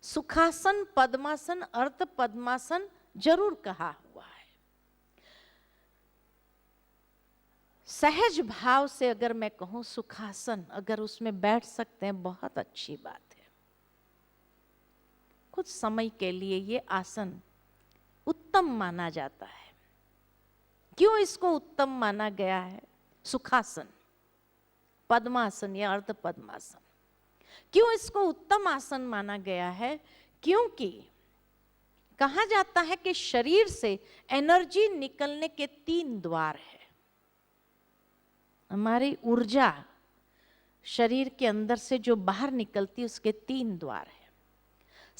सुखासन, पद्मासन, अर्ध पद्मासन जरूर कहा हुआ है। सहज भाव से अगर मैं कहूं सुखासन, अगर उसमें बैठ सकते हैं बहुत अच्छी बात है। कुछ समय के लिए ये आसन उत्तम माना जाता है। क्यों इसको उत्तम माना गया है? सुखासन, पद्मासन या अर्ध पद्मासन, क्यों इसको उत्तम आसन माना गया है? क्योंकि कहा जाता है कि शरीर से एनर्जी निकलने के 3 द्वार है। हमारी ऊर्जा शरीर के अंदर से जो बाहर निकलती है उसके 3 द्वार है।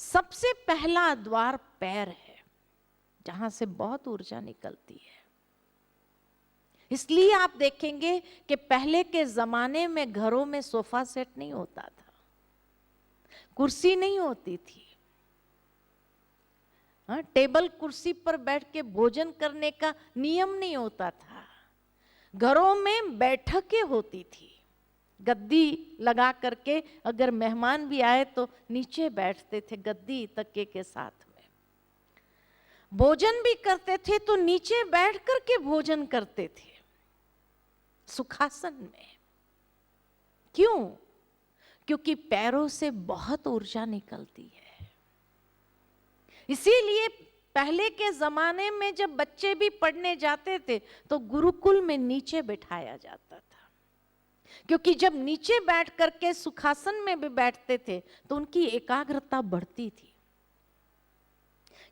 सबसे पहला द्वार पैर है, जहां से बहुत ऊर्जा निकलती है। इसलिए आप देखेंगे कि पहले के जमाने में घरों में सोफा सेट नहीं होता था, कुर्सी नहीं होती थी। टेबल कुर्सी पर बैठ के भोजन करने का नियम नहीं होता था। घरों में बैठकें होती थी, गद्दी लगा करके अगर मेहमान भी आए तो नीचे बैठते थे गद्दी तकिए के साथ में। भोजन भी करते थे तो नीचे बैठ करके भोजन करते थे, सुखासन में। क्यों? क्योंकि पैरों से बहुत ऊर्जा निकलती है। इसीलिए पहले के जमाने में जब बच्चे भी पढ़ने जाते थे तो गुरुकुल में नीचे बिठाया जाता था, क्योंकि जब नीचे बैठ करके सुखासन में भी बैठते थे तो उनकी एकाग्रता बढ़ती थी।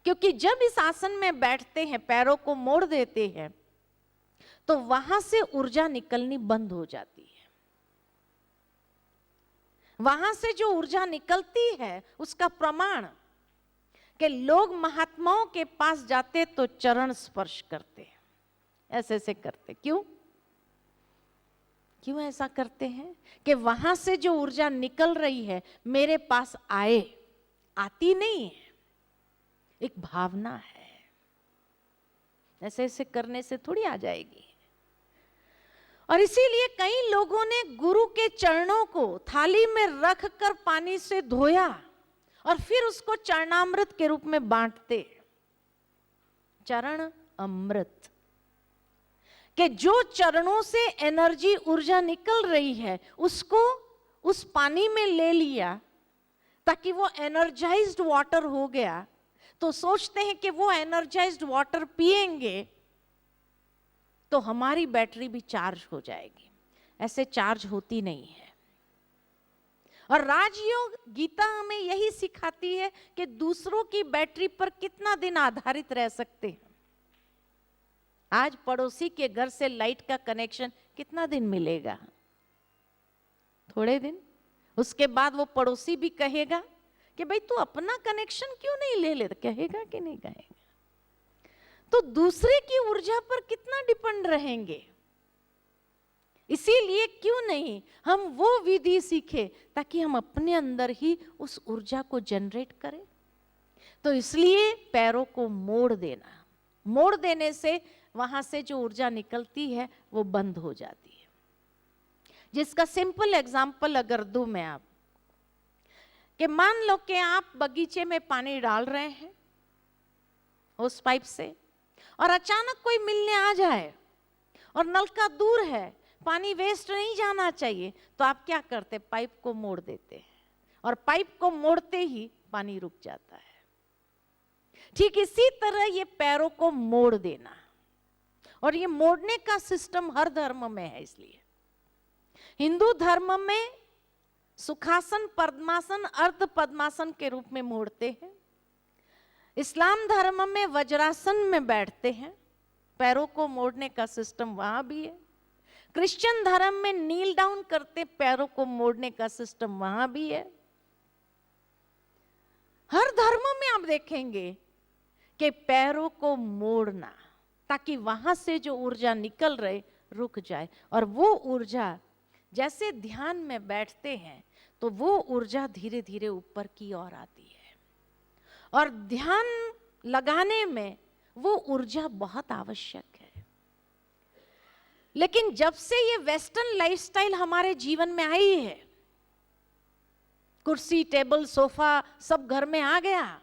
क्योंकि जब इस आसन में बैठते हैं, पैरों को मोड़ देते हैं, तो वहां से ऊर्जा निकलनी बंद हो जाती है। वहां से जो ऊर्जा निकलती है उसका प्रमाण कि लोग महात्माओं के पास जाते तो चरण स्पर्श करते हैं, ऐसे ऐसे करते। क्यों? क्यों ऐसा करते हैं? कि वहां से जो ऊर्जा निकल रही है मेरे पास आए। आती नहीं है, एक भावना है। ऐसे ऐसे करने से थोड़ी आ जाएगी। और इसीलिए कई लोगों ने गुरु के चरणों को थाली में रख कर पानी से धोया और फिर उसको चरणामृत के रूप में बांटते। चरण अमृत, कि जो चरणों से एनर्जी, ऊर्जा निकल रही है उसको उस पानी में ले लिया ताकि वो एनर्जाइज्ड वाटर हो गया। तो सोचते हैं कि वो एनर्जाइज्ड वाटर पिएंगे तो हमारी बैटरी भी चार्ज हो जाएगी। ऐसे चार्ज होती नहीं है। और राजयोग गीता हमें यही सिखाती है कि दूसरों की बैटरी पर कितना दिन आधारित रह सकते हैं। आज पड़ोसी के घर से लाइट का कनेक्शन कितना दिन मिलेगा? थोड़े दिन। उसके बाद वो पड़ोसी भी कहेगा कि भाई तू अपना कनेक्शन क्यों नहीं ले लेता? कहेगा कि नहीं कहेगा? तो दूसरे की ऊर्जा पर कितना डिपेंड रहेंगे। इसीलिए क्यों नहीं हम वो विधि सीखे ताकि हम अपने अंदर ही उस ऊर्जा को जनरेट करें। तो इसलिए पैरों को मोड़ देना, मोड़ देने से वहां से जो ऊर्जा निकलती है वो बंद हो जाती है। जिसका सिंपल एग्जांपल अगर दूं मैं आप, कि मान लो कि आप बगीचे में पानी डाल रहे हैं उस पाइप से, और अचानक कोई मिलने आ जाए और नलका दूर है, पानी वेस्ट नहीं जाना चाहिए, तो आप क्या करते? पाइप को मोड़ देते हैं, और पाइप को मोड़ते ही पानी रुक जाता है। ठीक इसी तरह ये पैरों को मोड़ देना, और ये मोड़ने का सिस्टम हर धर्म में है। इसलिए हिंदू धर्म में सुखासन, पद्मासन, अर्ध पद्मासन के रूप में मोड़ते हैं। इस्लाम धर्म में वज्रासन में बैठते हैं, पैरों को मोड़ने का सिस्टम वहां भी है। क्रिश्चियन धर्म में नील डाउन करते, पैरों को मोड़ने का सिस्टम वहां भी है। हर धर्म में आप देखेंगे कि पैरों को मोड़ना, ताकि वहां से जो ऊर्जा निकल रहे रुक जाए, और वो ऊर्जा जैसे ध्यान में बैठते हैं तो वो ऊर्जा धीरे धीरे ऊपर की ओर आती है। और ध्यान लगाने में वो ऊर्जा बहुत आवश्यक है। लेकिन जब से ये वेस्टर्न लाइफस्टाइल हमारे जीवन में आई है, कुर्सी टेबल सोफा सब घर में आ गया,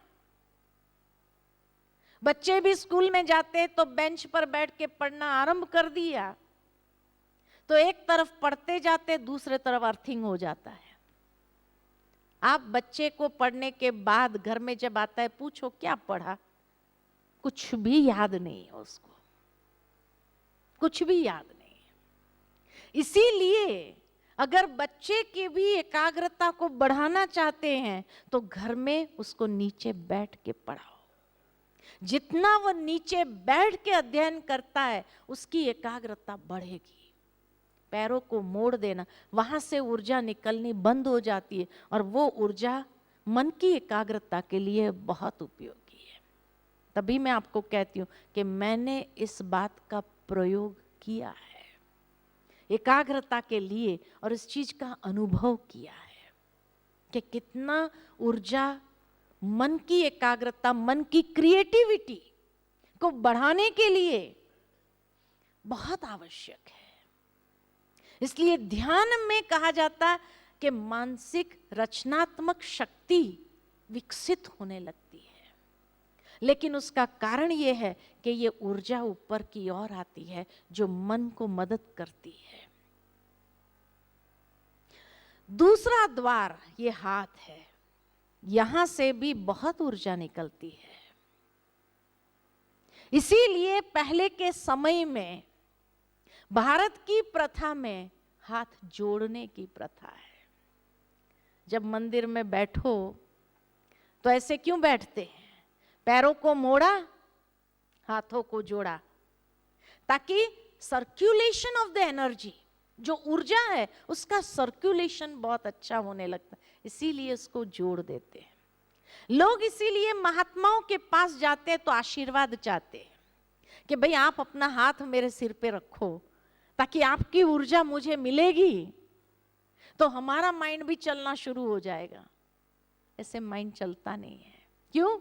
बच्चे भी स्कूल में जाते तो बेंच पर बैठ के पढ़ना आरंभ कर दिया, तो एक तरफ पढ़ते जाते दूसरे तरफ अर्थिंग हो जाता है। आप बच्चे को पढ़ने के बाद घर में जब आता है, पूछो क्या पढ़ा, कुछ भी याद नहीं है उसको, कुछ भी याद नहीं है। इसीलिए अगर बच्चे की भी एकाग्रता को बढ़ाना चाहते हैं तो घर में उसको नीचे बैठ के पढ़ाओ। जितना वो नीचे बैठ के अध्ययन करता है उसकी एकाग्रता बढ़ेगी। पैरों को मोड़ देना, वहां से ऊर्जा निकलनी बंद हो जाती है, और वो ऊर्जा मन की एकाग्रता के लिए बहुत उपयोगी है। तभी मैं आपको कहती हूं कि मैंने इस बात का प्रयोग किया है एकाग्रता के लिए, और इस चीज का अनुभव किया है कि कितना ऊर्जा मन की एकाग्रता, मन की क्रिएटिविटी को बढ़ाने के लिए बहुत आवश्यक है। इसलिए ध्यान में कहा जाता है कि मानसिक रचनात्मक शक्ति विकसित होने लगती है। लेकिन उसका कारण यह है कि ये ऊर्जा ऊपर की ओर आती है जो मन को मदद करती है। दूसरा द्वार ये हाथ है, यहां से भी बहुत ऊर्जा निकलती है। इसीलिए पहले के समय में भारत की प्रथा में हाथ जोड़ने की प्रथा है। जब मंदिर में बैठो तो ऐसे क्यों बैठते हैं? पैरों को मोड़ा, हाथों को जोड़ा, ताकि सर्कुलेशन ऑफ द एनर्जी, जो ऊर्जा है उसका सर्कुलेशन बहुत अच्छा होने लगता है। इसीलिए उसको जोड़ देते हैं लोग। इसीलिए महात्माओं के पास जाते हैं तो आशीर्वाद चाहते हैं कि भाई आप अपना हाथ मेरे सिर पे रखो ताकि आपकी ऊर्जा मुझे मिलेगी, तो हमारा माइंड भी चलना शुरू हो जाएगा। ऐसे माइंड चलता नहीं है। क्यों?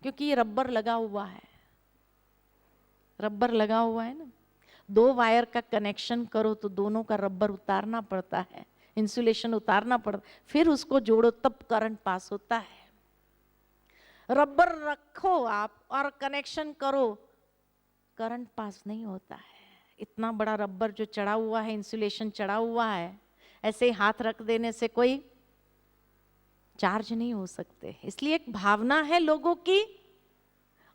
क्योंकि ये रबर लगा हुआ है, रबर लगा हुआ है ना। दो वायर का कनेक्शन करो तो दोनों का रबर उतारना पड़ता है, इंसुलेशन उतारना पड़ता, फिर उसको जोड़ो तब करंट पास होता है। रबर रखो आप और कनेक्शन करो, करंट पास नहीं होता है। इतना बड़ा रबर जो चढ़ा हुआ है, इंसुलेशन चढ़ा हुआ है, ऐसे ही हाथ रख देने से कोई चार्ज नहीं हो सकते। इसलिए एक भावना है लोगों की,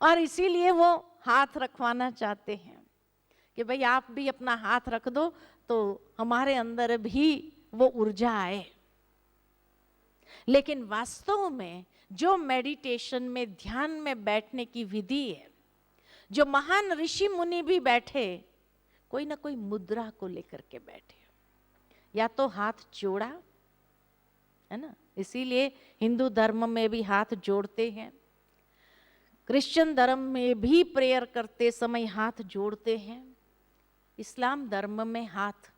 और इसीलिए वो हाथ रखवाना चाहते हैं कि भाई आप भी अपना हाथ रख दो तो हमारे अंदर भी वो ऊर्जा आए। लेकिन वास्तव में जो मेडिटेशन में, ध्यान में बैठने की विधि है, जो महान ऋषि मुनि भी बैठे, कोई ना कोई मुद्रा को लेकर के बैठे, या तो हाथ जोड़ा है ना। इसीलिए हिंदू धर्म में भी हाथ जोड़ते हैं, क्रिश्चियन धर्म में भी प्रेयर करते समय हाथ जोड़ते हैं, इस्लाम धर्म में हाथ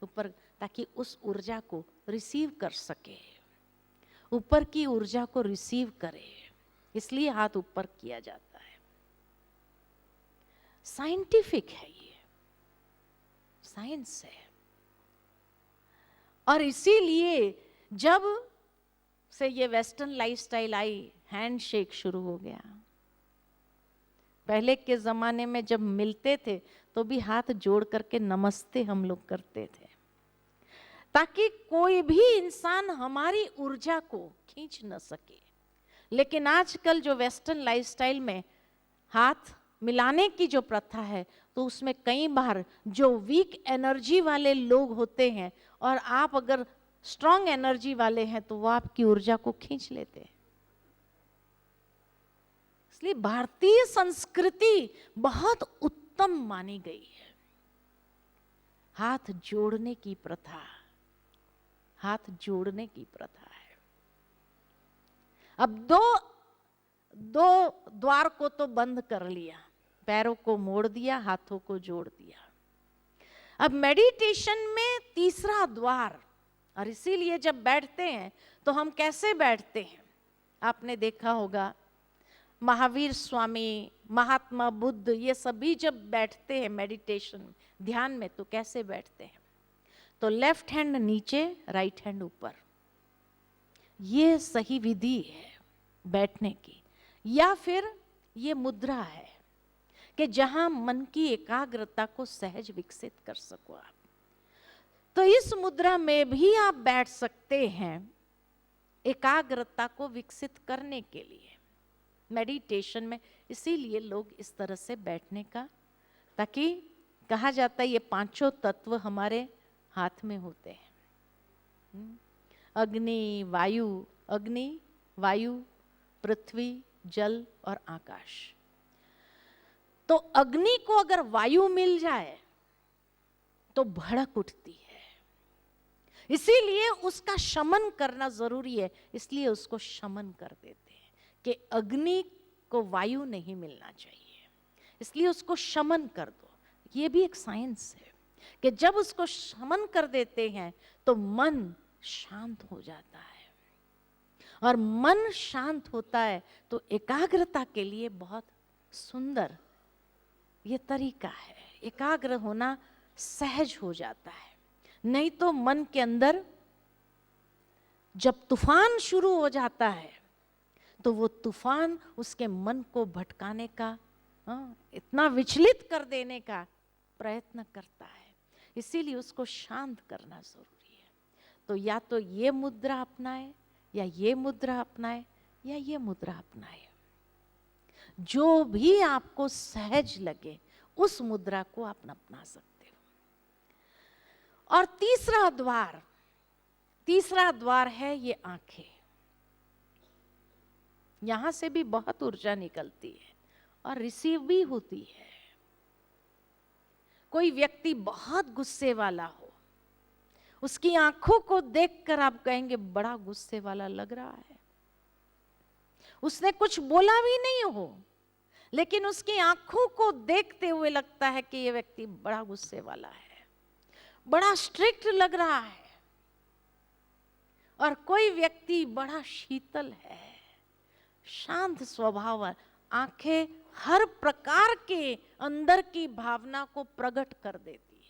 ऊपर, ताकि उस ऊर्जा को रिसीव कर सके, ऊपर की ऊर्जा को रिसीव करे, इसलिए हाथ ऊपर किया जाता है। साइंटिफिक है, ये साइंस है। और इसीलिए जब से ये वेस्टर्न लाइफस्टाइल आई, हैंडशेक शुरू हो गया। पहले के जमाने में जब मिलते थे तो भी हाथ जोड़ करके नमस्ते हम लोग करते थे, ताकि कोई भी इंसान हमारी ऊर्जा को खींच न सके। लेकिन आजकल जो वेस्टर्न लाइफस्टाइल में हाथ मिलाने की जो प्रथा है, तो उसमें कई बार जो वीक एनर्जी वाले लोग होते हैं, और आप अगर स्ट्रांग एनर्जी वाले हैं, तो वो आपकी ऊर्जा को खींच लेते हैं। इसलिए भारतीय संस्कृति बहुत उत्तम मानी गई है। हाथ जोड़ने की प्रथा, हाथ जोड़ने की प्रथा है। अब दो दो द्वार को तो बंद कर लिया, पैरों को मोड़ दिया, हाथों को जोड़ दिया। अब मेडिटेशन में तीसरा द्वार, और इसीलिए जब बैठते हैं तो हम कैसे बैठते हैं? आपने देखा होगा महावीर स्वामी, महात्मा बुद्ध, ये सभी जब बैठते हैं मेडिटेशन ध्यान में तो कैसे बैठते हैं? तो लेफ्ट हैंड नीचे, राइट हैंड ऊपर। ये सही विधि है बैठने की। या फिर ये मुद्रा है कि जहां मन की एकाग्रता को सहज विकसित कर सको आप। तो इस मुद्रा में भी आप बैठ सकते हैं एकाग्रता को विकसित करने के लिए मेडिटेशन में। इसीलिए लोग इस तरह से बैठने का, ताकि कहा जाता है ये पांचों तत्व हमारे हाथ में होते हैं। अग्नि वायु, पृथ्वी, जल और आकाश। तो अग्नि को अगर वायु मिल जाए तो भड़क उठती है, इसीलिए उसका शमन करना जरूरी है। इसलिए उसको शमन कर देते हैं कि अग्नि को वायु नहीं मिलना चाहिए, इसलिए उसको शमन कर दो। ये भी एक साइंस है कि जब उसको शमन कर देते हैं तो मन शांत हो जाता है, और मन शांत होता है तो एकाग्रता के लिए बहुत सुंदर ये तरीका है। एकाग्र होना सहज हो जाता है। नहीं तो मन के अंदर जब तूफान शुरू हो जाता है तो वो तूफान उसके मन को भटकाने का, इतना विचलित कर देने का प्रयत्न करता है। इसीलिए उसको शांत करना जरूरी है। तो या तो ये मुद्रा अपनाए, या ये मुद्रा अपनाए, या ये मुद्रा अपनाए। जो भी आपको सहज लगे उस मुद्रा को आप अपना सकते हो। और तीसरा द्वार है ये आंखें। यहां से भी बहुत ऊर्जा निकलती है और रिसीव भी होती है। कोई व्यक्ति बहुत गुस्से वाला हो, उसकी आंखों को देखकर आप कहेंगे बड़ा गुस्से वाला लग रहा है। उसने कुछ बोला भी नहीं हो, लेकिन उसकी आंखों को देखते हुए लगता है कि यह व्यक्ति बड़ा गुस्से वाला है, बड़ा स्ट्रिक्ट लग रहा है। और कोई व्यक्ति बड़ा शीतल है, शांत स्वभाव है। आंखें हर प्रकार के अंदर की भावना को प्रकट कर देती है।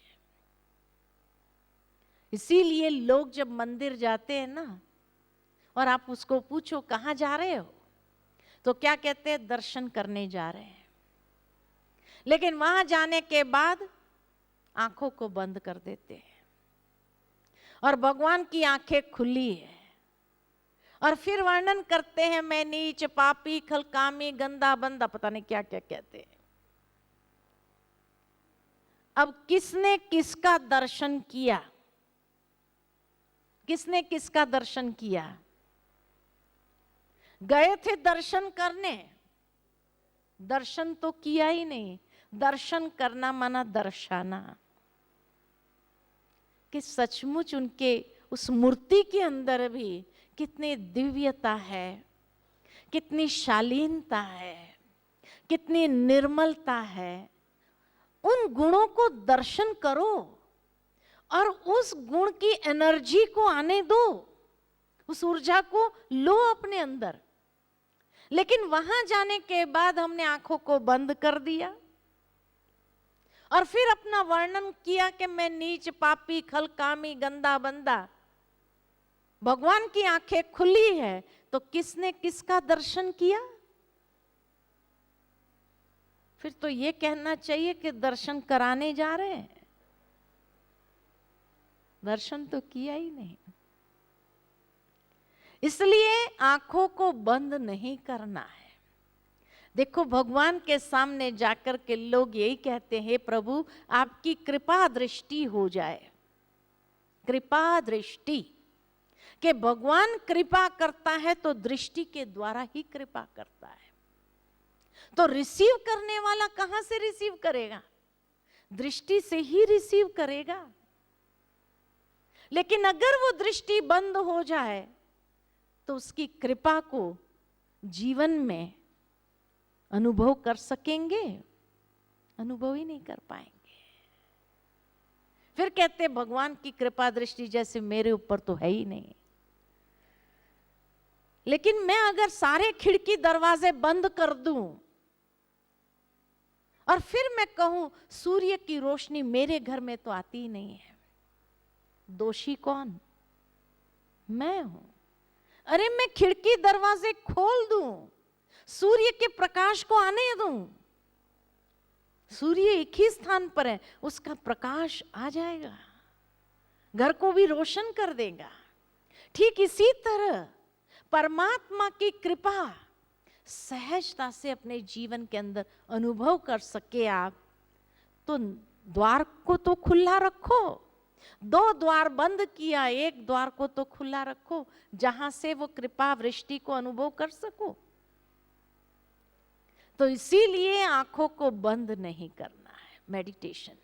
इसीलिए लोग जब मंदिर जाते हैं ना, और आप उसको पूछो कहाँ जा रहे हो, तो क्या कहते हैं? दर्शन करने जा रहे हैं। लेकिन वहां जाने के बाद आंखों को बंद कर देते हैं और भगवान की आंखें खुली है, और फिर वर्णन करते हैं मैं नीच, पापी, खलकामी, गंदा बंदा, पता नहीं क्या क्या कहते हैं। अब किसने किसका दर्शन किया? किसने किसका दर्शन किया? गए थे दर्शन करने, दर्शन तो किया ही नहीं। दर्शन करना माना दर्शाना, कि सचमुच उनके उस मूर्ति के अंदर भी कितनी दिव्यता है, कितनी शालीनता है, कितनी निर्मलता है। उन गुणों को दर्शन करो और उस गुण की एनर्जी को आने दो, उस ऊर्जा को लो अपने अंदर। लेकिन वहां जाने के बाद हमने आंखों को बंद कर दिया और फिर अपना वर्णन किया कि मैं नीच, पापी, खलकामी, गंदा बंदा। भगवान की आंखें खुली है तो किसने किसका दर्शन किया? फिर तो ये कहना चाहिए कि दर्शन कराने जा रहे हैं, दर्शन तो किया ही नहीं। इसलिए आंखों को बंद नहीं करना है। देखो भगवान के सामने जाकर के लोग यही कहते हैं, प्रभु आपकी कृपा दृष्टि हो जाए। कृपा दृष्टि, कि भगवान कृपा करता है तो दृष्टि के द्वारा ही कृपा करता है। तो रिसीव करने वाला कहां से रिसीव करेगा? दृष्टि से ही रिसीव करेगा। लेकिन अगर वो दृष्टि बंद हो जाए तो उसकी कृपा को जीवन में अनुभव कर सकेंगे? अनुभव ही नहीं कर पाएंगे। फिर कहते भगवान की कृपा दृष्टि जैसे मेरे ऊपर तो है ही नहीं। लेकिन मैं अगर सारे खिड़की दरवाजे बंद कर दूं और फिर मैं कहूं सूर्य की रोशनी मेरे घर में तो आती ही नहीं है, दोषी कौन? मैं हूं। अरे मैं खिड़की दरवाजे खोल दूं, सूर्य के प्रकाश को आने दूं, सूर्य एक ही स्थान पर है, उसका प्रकाश आ जाएगा, घर को भी रोशन कर देगा। ठीक इसी तरह परमात्मा की कृपा सहजता से अपने जीवन के अंदर अनुभव कर सके आप, तो द्वार को तो खुला रखो। 2 द्वार बंद किया, 1 द्वार को तो खुला रखो जहां से वो कृपा वृष्टि को अनुभव कर सको। तो इसीलिए आंखों को बंद नहीं करना है मेडिटेशन में।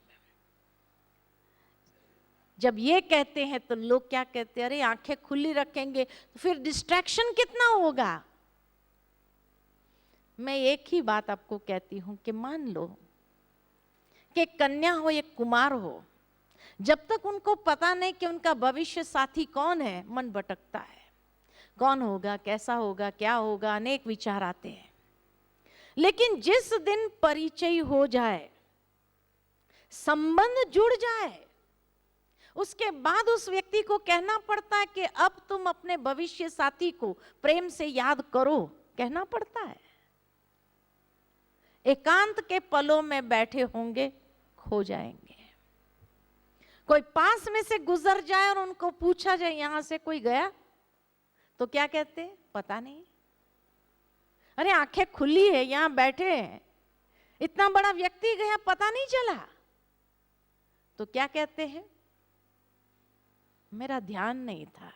जब ये कहते हैं तो लोग क्या कहते हैं, अरे आंखें खुली रखेंगे तो फिर डिस्ट्रैक्शन कितना होगा। मैं एक ही बात आपको कहती हूं कि मान लो कि कन्या हो या कुमार हो, जब तक उनको पता नहीं कि उनका भविष्य साथी कौन है, मन भटकता है। कौन होगा, कैसा होगा, क्या होगा, अनेक विचार आते हैं। लेकिन जिस दिन परिचय हो जाए, संबंध जुड़ जाए, उसके बाद उस व्यक्ति को कहना पड़ता है कि अब तुम अपने भविष्य साथी को प्रेम से याद करो, कहना पड़ता है। एकांत के पलों में बैठे होंगे, खो जाएंगे। कोई पास में से गुजर जाए और उनको पूछा जाए यहां से कोई गया, तो क्या कहते हैं, पता नहीं। अरे आंखें खुली है, यहां बैठे हैं, इतना बड़ा व्यक्ति गया, पता नहीं चला। तो क्या कहते हैं, मेरा ध्यान नहीं था।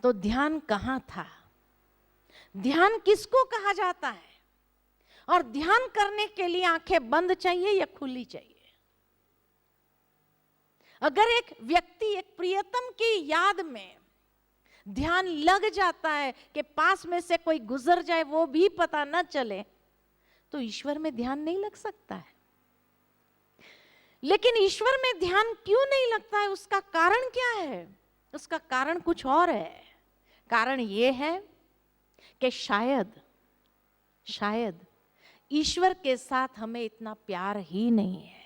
तो ध्यान कहां था? ध्यान किसको कहा जाता है? और ध्यान करने के लिए आंखें बंद चाहिए या खुली चाहिए? अगर एक व्यक्ति एक प्रियतम की याद में ध्यान लग जाता है कि पास में से कोई गुजर जाए वो भी पता न चले, तो ईश्वर में ध्यान नहीं लग सकता है। लेकिन ईश्वर में ध्यान क्यों नहीं लगता है, उसका कारण क्या है? उसका कारण कुछ और है। कारण ये है कि शायद ईश्वर के साथ हमें इतना प्यार ही नहीं है।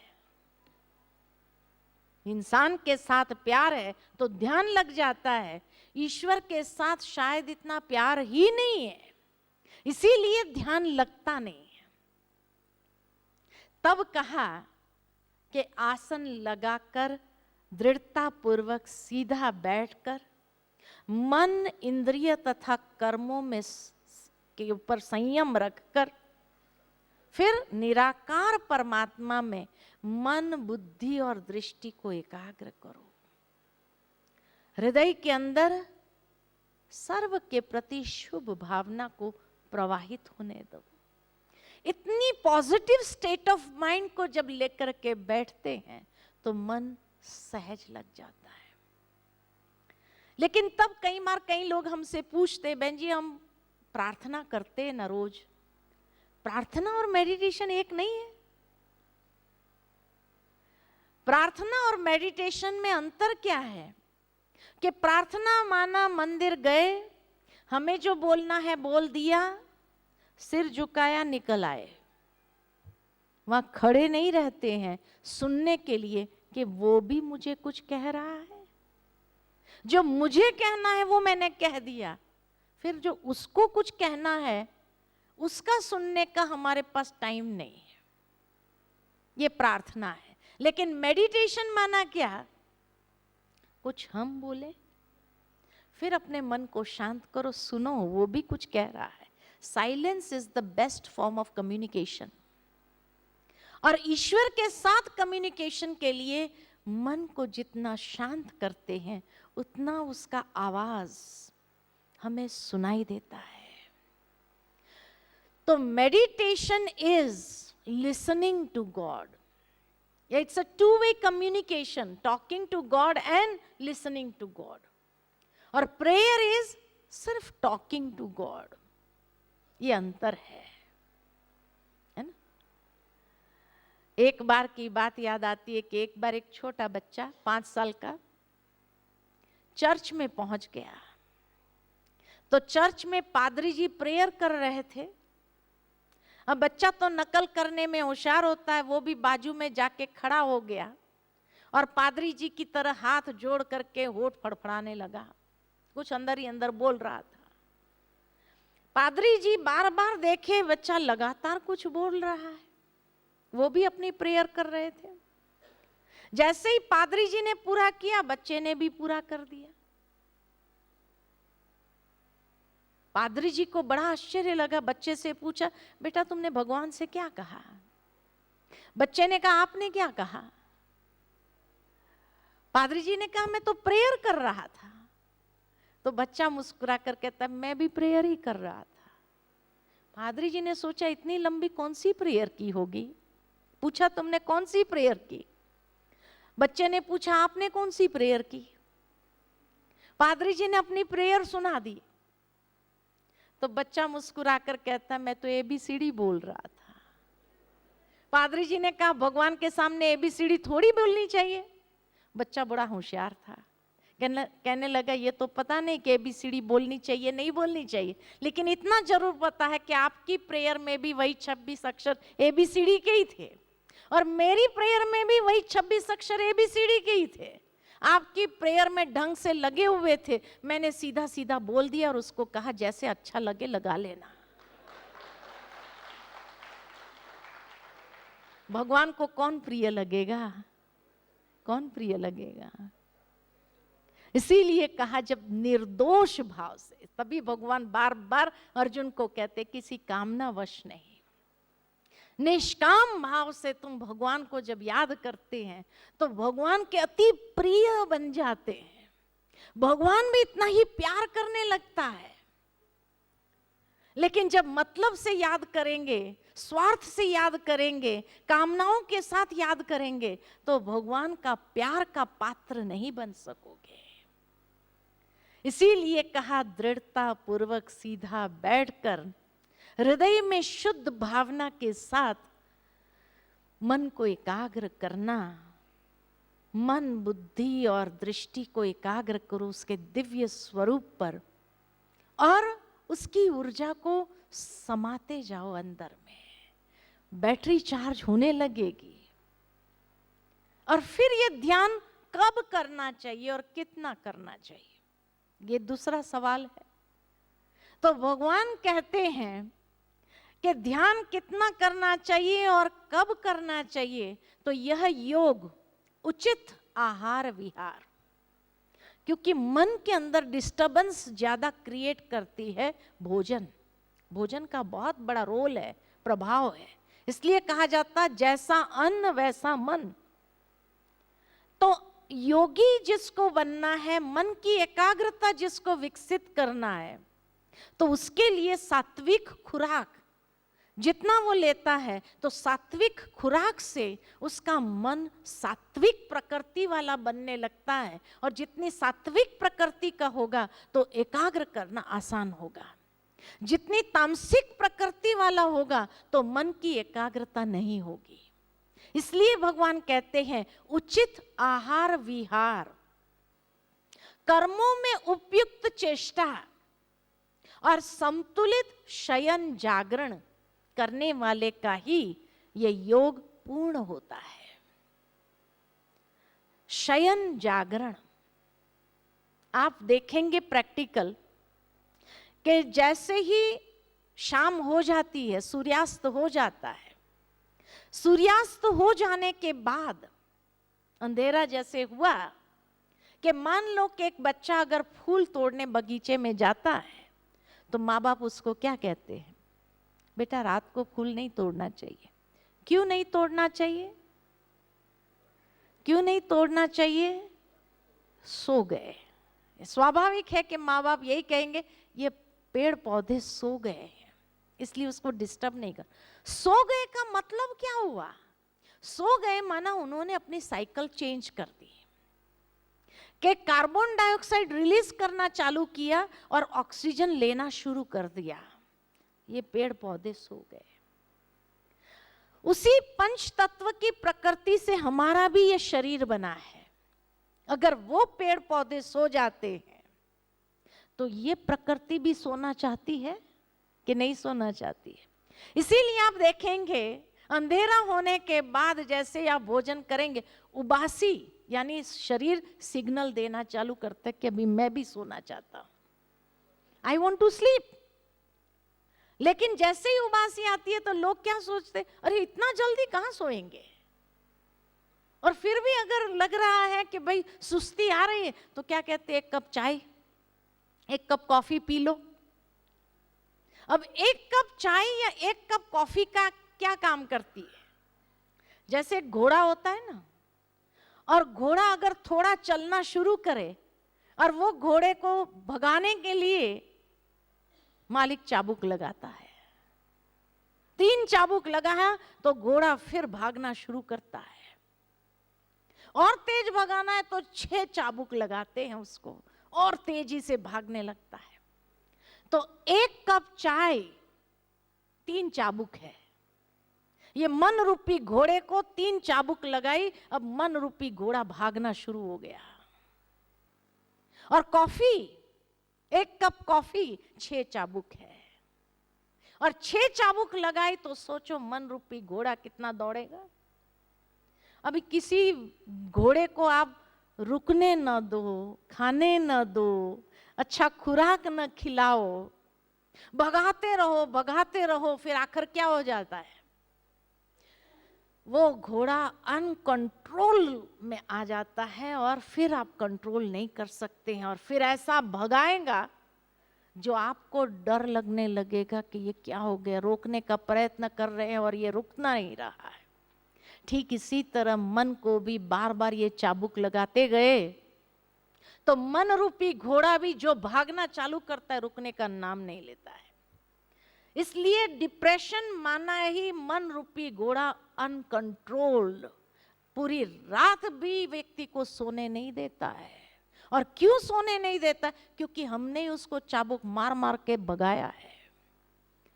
इंसान के साथ प्यार है तो ध्यान लग जाता है, ईश्वर के साथ शायद इतना प्यार ही नहीं है, इसीलिए ध्यान लगता नहीं है। तब कहा कि आसन लगाकर दृढ़ता पूर्वक सीधा बैठकर मन, इंद्रिय तथा कर्मों में के ऊपर संयम रखकर फिर निराकार परमात्मा में मन, बुद्धि और दृष्टि को एकाग्र करो। हृदय के अंदर सर्व के प्रति शुभ भावना को प्रवाहित होने दो। इतनी पॉजिटिव स्टेट ऑफ माइंड को जब लेकर के बैठते हैं तो मन सहज लग जाता है। लेकिन तब कई लोग हमसे पूछते, बहन जी हम प्रार्थना करते हैं ना रोज, प्रार्थना और मेडिटेशन एक नहीं है। प्रार्थना और मेडिटेशन में अंतर क्या है कि प्रार्थना माना मंदिर गए, हमें जो बोलना है बोल दिया, सिर झुकाया, निकल आए। वहां खड़े नहीं रहते हैं सुनने के लिए कि वो भी मुझे कुछ कह रहा है। जो मुझे कहना है वो मैंने कह दिया, फिर जो उसको कुछ कहना है उसका सुनने का हमारे पास टाइम नहीं है। ये प्रार्थना है। लेकिन मेडिटेशन माना क्या? कुछ हम बोले, फिर अपने मन को शांत करो, सुनो वो भी कुछ कह रहा है। Silence is the best form of communication. और ईश्वर के साथ कम्युनिकेशन के लिए मन को जितना शांत करते हैं उतना उसका आवाज हमें सुनाई देता है। तो meditation is listening to God. It's a two way communication, talking to God and listening to God. और प्रेयर इज सिर्फ टॉकिंग टू गॉड। ये अंतर है। एक बार की बात याद आती है कि एक बार एक छोटा बच्चा 5 साल का चर्च में पहुंच गया। तो चर्च में पादरी जी प्रेयर कर रहे थे। अब बच्चा तो नकल करने में होशियार होता है, वो भी बाजू में जाके खड़ा हो गया और पादरी जी की तरह हाथ जोड़ करके होठ फड़फड़ाने लगा, कुछ अंदर ही अंदर बोल रहा था। पादरी जी बार बार देखे बच्चा लगातार कुछ बोल रहा है, वो भी अपनी प्रेयर कर रहे थे। जैसे ही पादरी जी ने पूरा किया, बच्चे ने भी पूरा कर दिया। पादरी जी को बड़ा आश्चर्य लगा, बच्चे से पूछा, बेटा तुमने भगवान से क्या कहा? बच्चे ने कहा, आपने क्या कहा? पादरी जी ने कहा, मैं तो प्रेयर कर रहा था। तो बच्चा मुस्कुरा कर कहता, मैं भी प्रेयर ही कर रहा था। पादरी जी ने सोचा, इतनी लंबी कौन सी प्रेयर की होगी? पूछा, तुमने कौन सी प्रेयर की? बच्चे ने पूछा, आपने कौन सी प्रेयर की? पादरी जी ने अपनी प्रेयर सुना दी। तो बच्चा मुस्कुरा कर कहता, मैं तो ABCD बोल रहा था। पादरी जी ने कहा, भगवान के सामने ABCD थोड़ी बोलनी चाहिए। बच्चा बड़ा होशियार था, कहने लगा, ये तो पता नहीं कि ABCD बोलनी चाहिए नहीं बोलनी चाहिए, लेकिन इतना जरूर पता है कि आपकी प्रेयर में भी वही 26 अक्षर ABCD के ही थे और मेरी प्रेयर में भी वही 26 अक्षर ABCD के ही थे। आपकी प्रेयर में ढंग से लगे हुए थे, मैंने सीधा सीधा बोल दिया और उसको कहा, जैसे अच्छा लगे लगा लेना। भगवान को कौन प्रिय लगेगा? कौन प्रिय लगेगा? इसीलिए कहा, जब निर्दोष भाव से, तभी भगवान बार बार अर्जुन को कहते, किसी कामना वश नहीं, निष्काम भाव से तुम भगवान को जब याद करते हैं तो भगवान के अति प्रिय बन जाते हैं। भगवान भी इतना ही प्यार करने लगता है। लेकिन जब मतलब से याद करेंगे, स्वार्थ से याद करेंगे, कामनाओं के साथ याद करेंगे, तो भगवान का प्यार का पात्र नहीं बन सकोगे। इसीलिए कहा, दृढ़ता पूर्वक सीधा बैठकर हृदय में शुद्ध भावना के साथ मन को एकाग्र करना। मन, बुद्धि और दृष्टि को एकाग्र करो उसके दिव्य स्वरूप पर और उसकी ऊर्जा को समाते जाओ अंदर में। बैटरी चार्ज होने लगेगी। और फिर ये ध्यान कब करना चाहिए और कितना करना चाहिए, ये दूसरा सवाल है। तो भगवान कहते हैं कि ध्यान कितना करना चाहिए और कब करना चाहिए, तो यह योग उचित आहार विहार, क्योंकि मन के अंदर डिस्टरबेंस ज्यादा क्रिएट करती है भोजन। भोजन का बहुत बड़ा रोल है, प्रभाव है। इसलिए कहा जाता है, जैसा अन्न वैसा मन। तो योगी जिसको बनना है, मन की एकाग्रता जिसको विकसित करना है, तो उसके लिए सात्विक खुराक जितना वो लेता है, तो सात्विक खुराक से उसका मन सात्विक प्रकृति वाला बनने लगता है। और जितनी सात्विक प्रकृति का होगा तो एकाग्र करना आसान होगा। जितनी तामसिक प्रकृति वाला होगा तो मन की एकाग्रता नहीं होगी। इसलिए भगवान कहते हैं, उचित आहार विहार, कर्मों में उपयुक्त चेष्टा और संतुलित शयन जागरण करने वाले का ही ये योग पूर्ण होता है। शयन जागरण आप देखेंगे प्रैक्टिकल कि जैसे ही शाम हो जाती है, सूर्यास्त हो जाता है, सूर्यास्त हो जाने के बाद अंधेरा जैसे हुआ कि मान लो कि एक बच्चा अगर फूल तोड़ने बगीचे में जाता है तो माँ बाप उसको क्या कहते हैं, बेटा रात को फूल नहीं तोड़ना चाहिए। क्यों नहीं तोड़ना चाहिए? क्यों नहीं तोड़ना चाहिए? सो गए। स्वाभाविक है कि माँ बाप यही कहेंगे, ये पेड़ पौधे सो गए हैं इसलिए उसको डिस्टर्ब नहीं कर। सो गए का मतलब क्या हुआ? सो गए माना उन्होंने अपनी साइकिल चेंज कर दी, कि कार्बन डाइऑक्साइड रिलीज करना चालू किया और ऑक्सीजन लेना शुरू कर दिया। ये पेड़ पौधे सो गए। उसी पंच तत्व की प्रकृति से हमारा भी ये शरीर बना है। अगर वो पेड़ पौधे सो जाते हैं तो ये प्रकृति भी सोना चाहती है कि नहीं सोना चाहती है? इसीलिए आप देखेंगे अंधेरा होने के बाद जैसे आप भोजन करेंगे, उबासी यानी शरीर सिग्नल देना चालू करता है कि अभी मैं भी सोना चाहता हूं, आई वॉन्ट टू स्लीप। लेकिन जैसे ही उबासी आती है तो लोग क्या सोचते, अरे इतना जल्दी कहां सोएंगे। और फिर भी अगर लग रहा है कि भाई सुस्ती आ रही है तो क्या कहते, एक कप चाय, एक कप कॉफी पी लो। अब एक कप चाय या एक कप कॉफी का क्या काम करती है? जैसे एक घोड़ा होता है ना, और घोड़ा अगर थोड़ा चलना शुरू करे और वो घोड़े को भगाने के लिए मालिक चाबुक लगाता है, 3 चाबुक लगाया तो घोड़ा फिर भागना शुरू करता है, और तेज भगाना है तो 6 चाबुक लगाते हैं उसको, और तेजी से भागने लगता है। तो एक कप चाय 3 चाबुक है। ये मन रूपी घोड़े को 3 चाबुक लगाई, अब मन रूपी घोड़ा भागना शुरू हो गया। और कॉफी, एक कप कॉफी 6 चाबुक है, और 6 चाबुक लगाई तो सोचो मन रूपी घोड़ा कितना दौड़ेगा। अभी किसी घोड़े को आप रुकने न दो, खाने न दो, अच्छा खुराक न खिलाओ, भगाते रहो, फिर आखिर क्या हो जाता है, वो घोड़ा अनकंट्रोल में आ जाता है और फिर आप कंट्रोल नहीं कर सकते हैं, और फिर ऐसा भगाएगा जो आपको डर लगने लगेगा कि ये क्या हो गया, रोकने का प्रयत्न कर रहे हैं और ये रुकना नहीं रहा है। ठीक इसी तरह मन को भी बार बार ये चाबुक लगाते गए तो मन रूपी घोड़ा भी जो भागना चालू करता है रुकने का नाम नहीं लेता है। इसलिए डिप्रेशन माना ही मन रूपी घोड़ा अनकंट्रोल्ड पूरी रात भी व्यक्ति को सोने नहीं देता है। और क्यों सोने नहीं देता? क्योंकि हमने उसको चाबुक मार मार के भगाया है।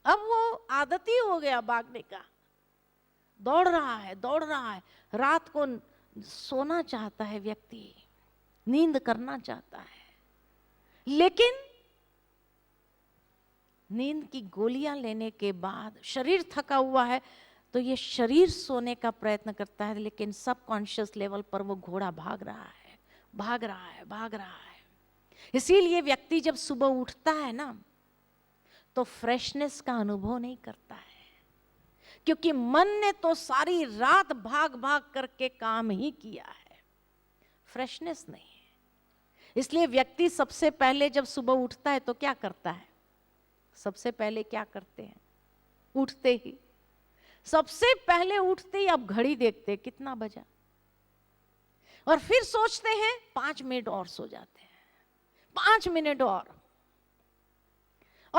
अब वो आदती हो गया भागने का, दौड़ रहा है, रात को सोना चाहता है व्यक्ति, नींद करना चाहता है, लेकिन नींद की गोलियां लेने के बाद शरीर थका हुआ है तो ये शरीर सोने का प्रयत्न करता है, लेकिन सबकॉन्शियस लेवल पर वो घोड़ा भाग रहा है। इसीलिए व्यक्ति जब सुबह उठता है ना तो फ्रेशनेस का अनुभव नहीं करता है, क्योंकि मन ने तो सारी रात भाग भाग करके काम ही किया है, फ्रेशनेस नहीं है। इसलिए व्यक्ति सबसे पहले जब सुबह उठता है तो क्या करता है? सबसे पहले क्या करते हैं? उठते ही सबसे पहले उठते ही अब घड़ी देखते कितना बजा, और फिर सोचते हैं 5 मिनट और सो जाते हैं, 5 मिनट और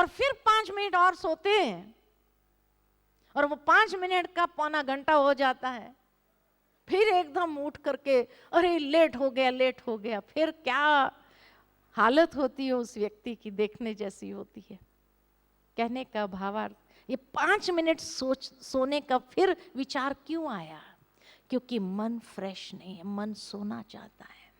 फिर 5 मिनट और सोते हैं, और वो 5 मिनट का पौना घंटा हो जाता है, फिर एकदम उठ करके अरे लेट हो गया। फिर क्या हालत होती है उस व्यक्ति की, देखने जैसी होती है। कहने का भावार्थ, ये 5 मिनट सोने का फिर विचार क्यों आया? क्योंकि मन फ्रेश नहीं है, मन सोना चाहता है।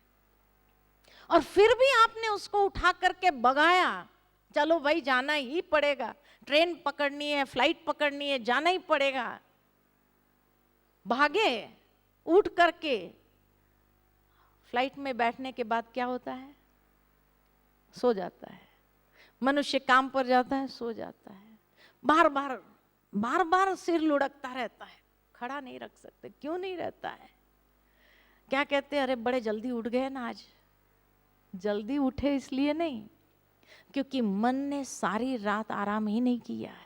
और फिर भी आपने उसको उठा करके भगाया, चलो भाई जाना ही पड़ेगा, ट्रेन पकड़नी है, फ्लाइट पकड़नी है, जाना ही पड़ेगा। भागे उठ करके, फ्लाइट में बैठने के बाद क्या होता है? सो जाता है। मनुष्य काम पर जाता है, सो जाता है, बार बार सिर लुढ़कता रहता है, खड़ा नहीं रख सकते। क्यों नहीं रहता है? क्या कहते हैं, अरे बड़े जल्दी उठ गए ना आज। जल्दी उठे इसलिए नहीं, क्योंकि मन ने सारी रात आराम ही नहीं किया है,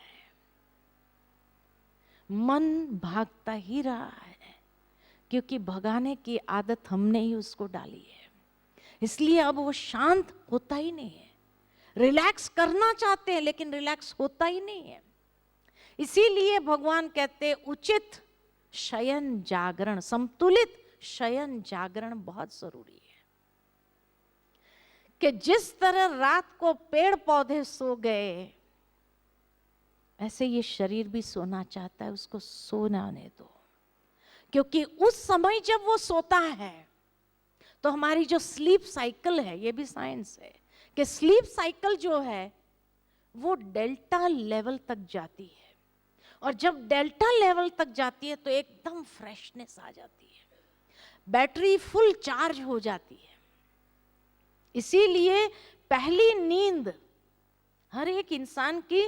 मन भागता ही रहा है, क्योंकि भगाने की आदत हमने ही उसको डाली है। इसलिए अब वो शांत होता ही नहीं है। रिलैक्स करना चाहते हैं लेकिन रिलैक्स होता ही नहीं है। इसीलिए भगवान कहते हैं उचित शयन जागरण, संतुलित शयन जागरण बहुत जरूरी है। कि जिस तरह रात को पेड़ पौधे सो गए, ऐसे ये शरीर भी सोना चाहता है, उसको सोने दो। क्योंकि उस समय जब वो सोता है तो हमारी जो स्लीप साइकिल है, ये भी साइंस है कि स्लीप साइकिल जो है वो डेल्टा लेवल तक जाती है, और जब डेल्टा लेवल तक जाती है तो एकदम फ्रेशनेस आ जाती है, बैटरी फुल चार्ज हो जाती है। इसीलिए पहली नींद हर एक इंसान की,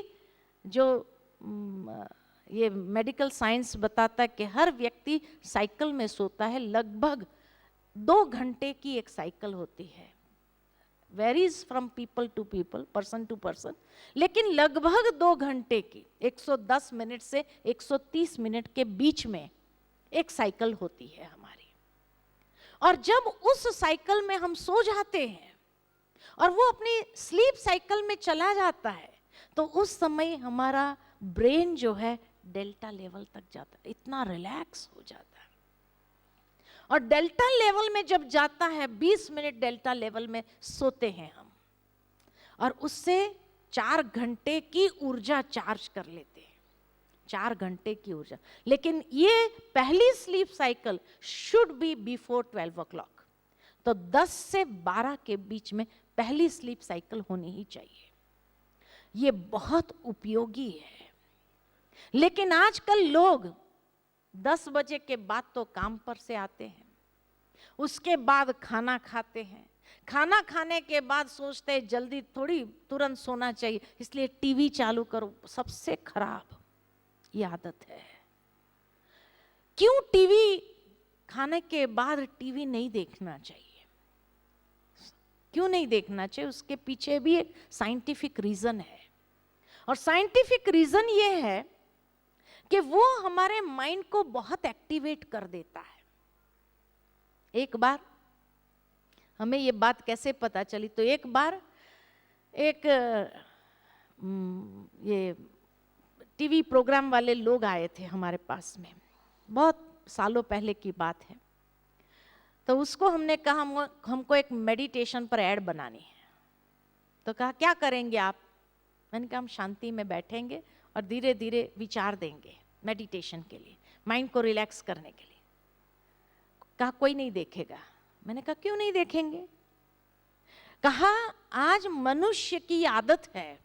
जो ये मेडिकल साइंस बताता है कि हर व्यक्ति साइकिल में सोता है, लगभग 2 घंटे की एक साइकिल होती है, varies from people to people, person to person, लेकिन लगभग 2 घंटे की, 110 मिनट से 130 मिनट के बीच में एक साइकिल होती है हमारी। और जब उस साइकिल में हम सो जाते हैं और वो अपनी स्लीप साइकिल में चला जाता है, तो उस समय हमारा ब्रेन जो है डेल्टा लेवल तक जाता है, इतना रिलैक्स हो जाता है। और डेल्टा लेवल में जब जाता है, 20 मिनट डेल्टा लेवल में सोते हैं हम, और उससे 4 घंटे की ऊर्जा चार्ज कर लेते हैं, 4 घंटे की ऊर्जा। लेकिन ये पहली sleep cycle should be before 12 o'clock, तो 10 से 12 के बीच में पहली स्लीप साइकिल होनी ही चाहिए। ये बहुत उपयोगी है। लेकिन आजकल लोग 10 बजे के बाद तो काम पर से आते हैं, उसके बाद खाना खाते हैं, खाना खाने के बाद सोचते हैं जल्दी थोड़ी तुरंत सोना चाहिए, इसलिए टीवी चालू करो। सबसे खराब ये आदत है। क्यों टीवी खाने के बाद टीवी नहीं देखना चाहिए? क्यों नहीं देखना चाहिए? उसके पीछे भी एक साइंटिफिक रीजन है, और साइंटिफिक रीजन ये है कि वो हमारे माइंड को बहुत एक्टिवेट कर देता है। एक बार हमें ये बात कैसे पता चली, तो एक बार एक ये टीवी प्रोग्राम वाले लोग आए थे हमारे पास में, बहुत सालों पहले की बात है। तो उसको हमने कहा हमको एक मेडिटेशन पर ऐड बनानी है। तो कहा क्या करेंगे आप? मैंने कहा हम शांति में बैठेंगे और धीरे धीरे विचार देंगे मेडिटेशन के लिए, माइंड को रिलैक्स करने के लिए। कहा कोई नहीं देखेगा। मैंने कहा क्यों नहीं देखेंगे? कहा आज मनुष्य की आदत है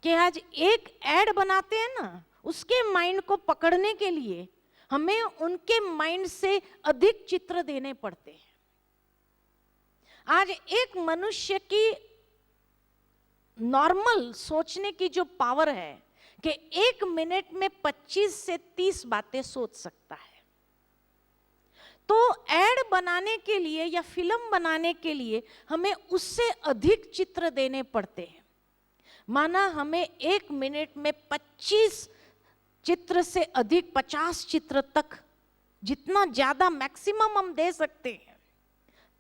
कि आज एक ऐड बनाते हैं ना, उसके माइंड को पकड़ने के लिए हमें उनके माइंड से अधिक चित्र देने पड़ते हैं। आज एक मनुष्य की नॉर्मल सोचने की जो पावर है कि 1 मिनट में 25 से 30 बातें सोच सकता है। तो ऐड बनाने के लिए या फिल्म बनाने के लिए हमें उससे अधिक चित्र देने पड़ते हैं। माना हमें 1 मिनट में 25 चित्र से अधिक 50 चित्र तक, जितना ज्यादा मैक्सिमम हम दे सकते हैं,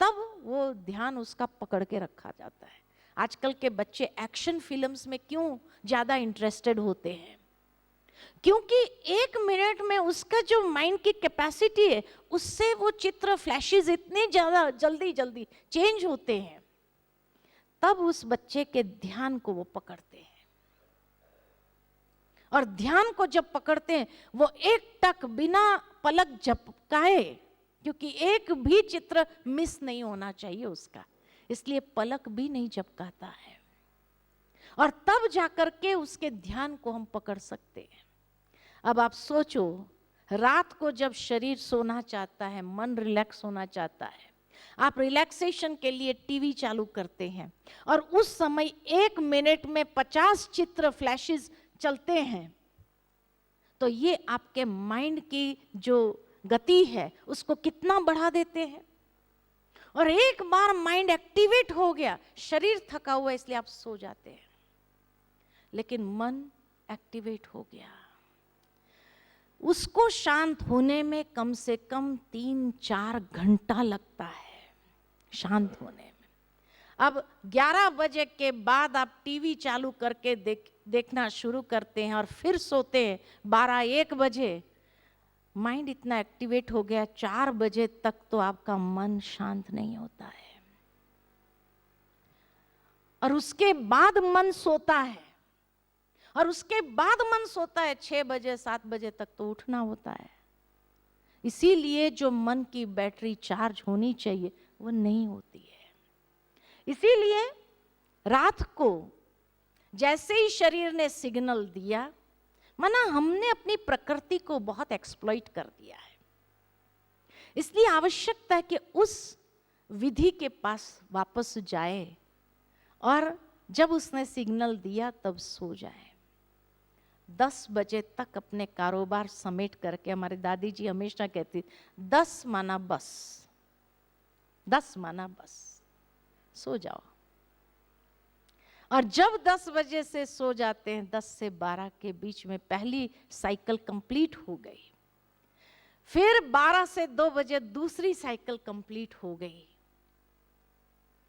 तब वो ध्यान उसका पकड़ के रखा जाता है। आजकल के बच्चे एक्शन फिल्म्स में क्यों ज्यादा इंटरेस्टेड होते हैं? क्योंकि 1 मिनट में उसका जो माइंड की कैपेसिटी है, उससे वो चित्र फ्लैशेस इतने ज्यादा जल्दी जल्दी चेंज होते हैं, तब उस बच्चे के ध्यान को वो पकड़ते हैं। और ध्यान को जब पकड़ते हैं, वो एक टक बिना पलक झपकाए, क्योंकि एक भी चित्र मिस नहीं होना चाहिए उसका, इसलिए पलक भी नहीं झपकाता है, और तब जाकर के उसके ध्यान को हम पकड़ सकते हैं। अब आप सोचो, रात को जब शरीर सोना चाहता है, मन रिलैक्स होना चाहता है, आप रिलैक्सेशन के लिए टीवी चालू करते हैं, और उस समय 1 मिनट में 50 चित्र फ्लैशेस चलते हैं, तो ये आपके माइंड की जो गति है उसको कितना बढ़ा देते हैं। और एक बार माइंड एक्टिवेट हो गया, शरीर थका हुआ इसलिए आप सो जाते हैं, लेकिन मन एक्टिवेट हो गया, उसको शांत होने में कम से कम 3-4 घंटा लगता है शांत होने में। अब 11 बजे के बाद आप टीवी चालू करके देखना शुरू करते हैं और फिर सोते हैं 12-1 बजे, माइंड इतना एक्टिवेट हो गया, 4 बजे तक तो आपका मन शांत नहीं होता है, और उसके बाद मन सोता है, और उसके बाद मन सोता है 6 बजे 7 बजे तक तो उठना होता है। इसीलिए जो मन की बैटरी चार्ज होनी चाहिए वो नहीं होती है। इसीलिए रात को जैसे ही शरीर ने सिग्नल दिया, माना हमने अपनी प्रकृति को बहुत एक्सप्लॉइट कर दिया है। इसलिए आवश्यकता है कि उस विधि के पास वापस जाए और जब उसने सिग्नल दिया तब सो जाए। 10 बजे तक अपने कारोबार समेट करके, हमारी दादी जी हमेशा कहती 10 माना बस, 10 माना बस, सो जाओ। और जब 10 बजे से सो जाते हैं, 10 से 12 के बीच में पहली साइकिल कंप्लीट हो गई। फिर 12 से 2 बजे दूसरी साइकिल कंप्लीट हो गई।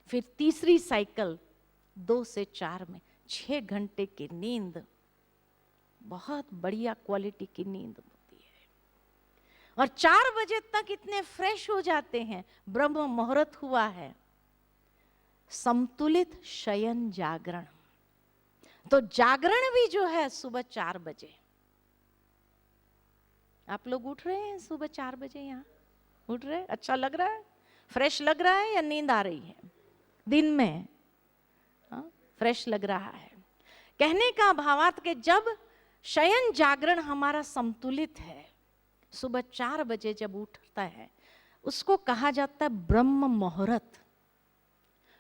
फिर तीसरी साइकिल 2 से 4 में 6 घंटे की नींद, बहुत बढ़िया क्वालिटी की नींद होती है। और 4 बजे तक इतने फ्रेश हो जाते हैं, ब्रह्म मुहूर्त हुआ है। संतुलित शयन जागरण, तो जागरण भी जो है सुबह 4 बजे। आप लोग उठ रहे हैं सुबह 4 बजे? यहाँ उठ रहे? अच्छा लग रहा है? फ्रेश लग रहा है या नींद आ रही है? दिन में फ्रेश लग रहा है। कहने का भावार्थ कि जब शयन जागरण हमारा संतुलित है, सुबह 4 बजे जब उठता है, उसको कहा जाता है ब्रह्म मुहूर्त।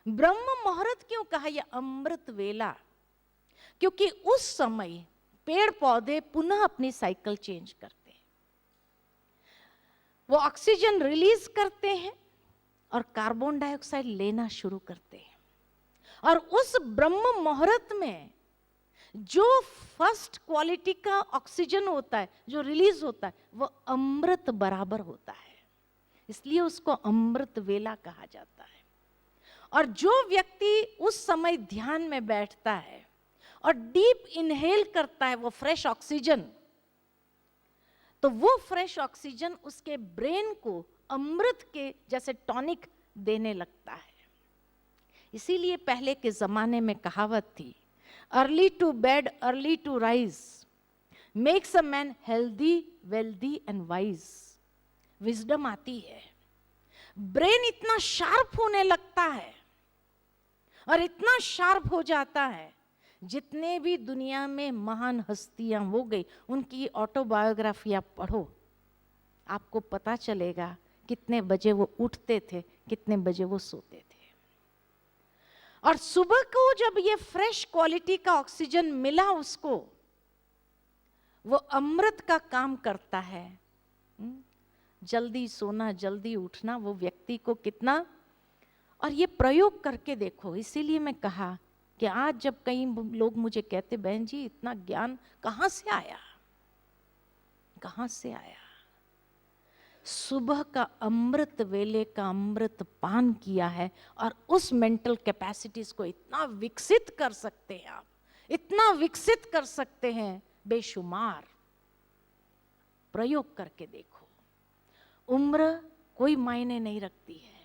ब्रह्म मुहूर्त क्यों कहा? यह अमृत वेला, क्योंकि उस समय पेड़ पौधे पुनः अपनी साइकिल चेंज करते हैं, वो ऑक्सीजन रिलीज करते हैं और कार्बन डाइऑक्साइड लेना शुरू करते हैं। और उस ब्रह्म मुहूर्त में जो फर्स्ट क्वालिटी का ऑक्सीजन होता है, जो रिलीज होता है, वो अमृत बराबर होता है। इसलिए उसको अमृत वेला कहा जाता है। और जो व्यक्ति उस समय ध्यान में बैठता है और डीप इनहेल करता है वो फ्रेश ऑक्सीजन, तो वो फ्रेश ऑक्सीजन उसके ब्रेन को अमृत के जैसे टॉनिक देने लगता है। इसीलिए पहले के जमाने में कहावत थी, early to bed early to rise makes a man healthy wealthy and wise. Wisdom आती है, ब्रेन इतना शार्प होने लगता है और इतना शार्प हो जाता है, जितने भी दुनिया में महान हस्तियां हो गई उनकी ऑटोबायोग्राफी आप पढ़ो, आपको पता चलेगा कितने बजे वो उठते थे, कितने बजे वो सोते थे। और सुबह को जब ये फ्रेश क्वालिटी का ऑक्सीजन मिला उसको, वो अमृत का काम करता है। जल्दी सोना जल्दी उठना वो व्यक्ति को कितना, और ये प्रयोग करके देखो। इसीलिए मैं कहा कि आज जब कई लोग मुझे कहते बहन जी इतना ज्ञान कहां से आया, कहां से आया? सुबह का अमृत वेले का अमृत पान किया है और उस मेंटल कैपेसिटीज को इतना विकसित कर सकते हैं आप, इतना विकसित कर सकते हैं बेशुमार। प्रयोग करके देखो। उम्र कोई मायने नहीं रखती है,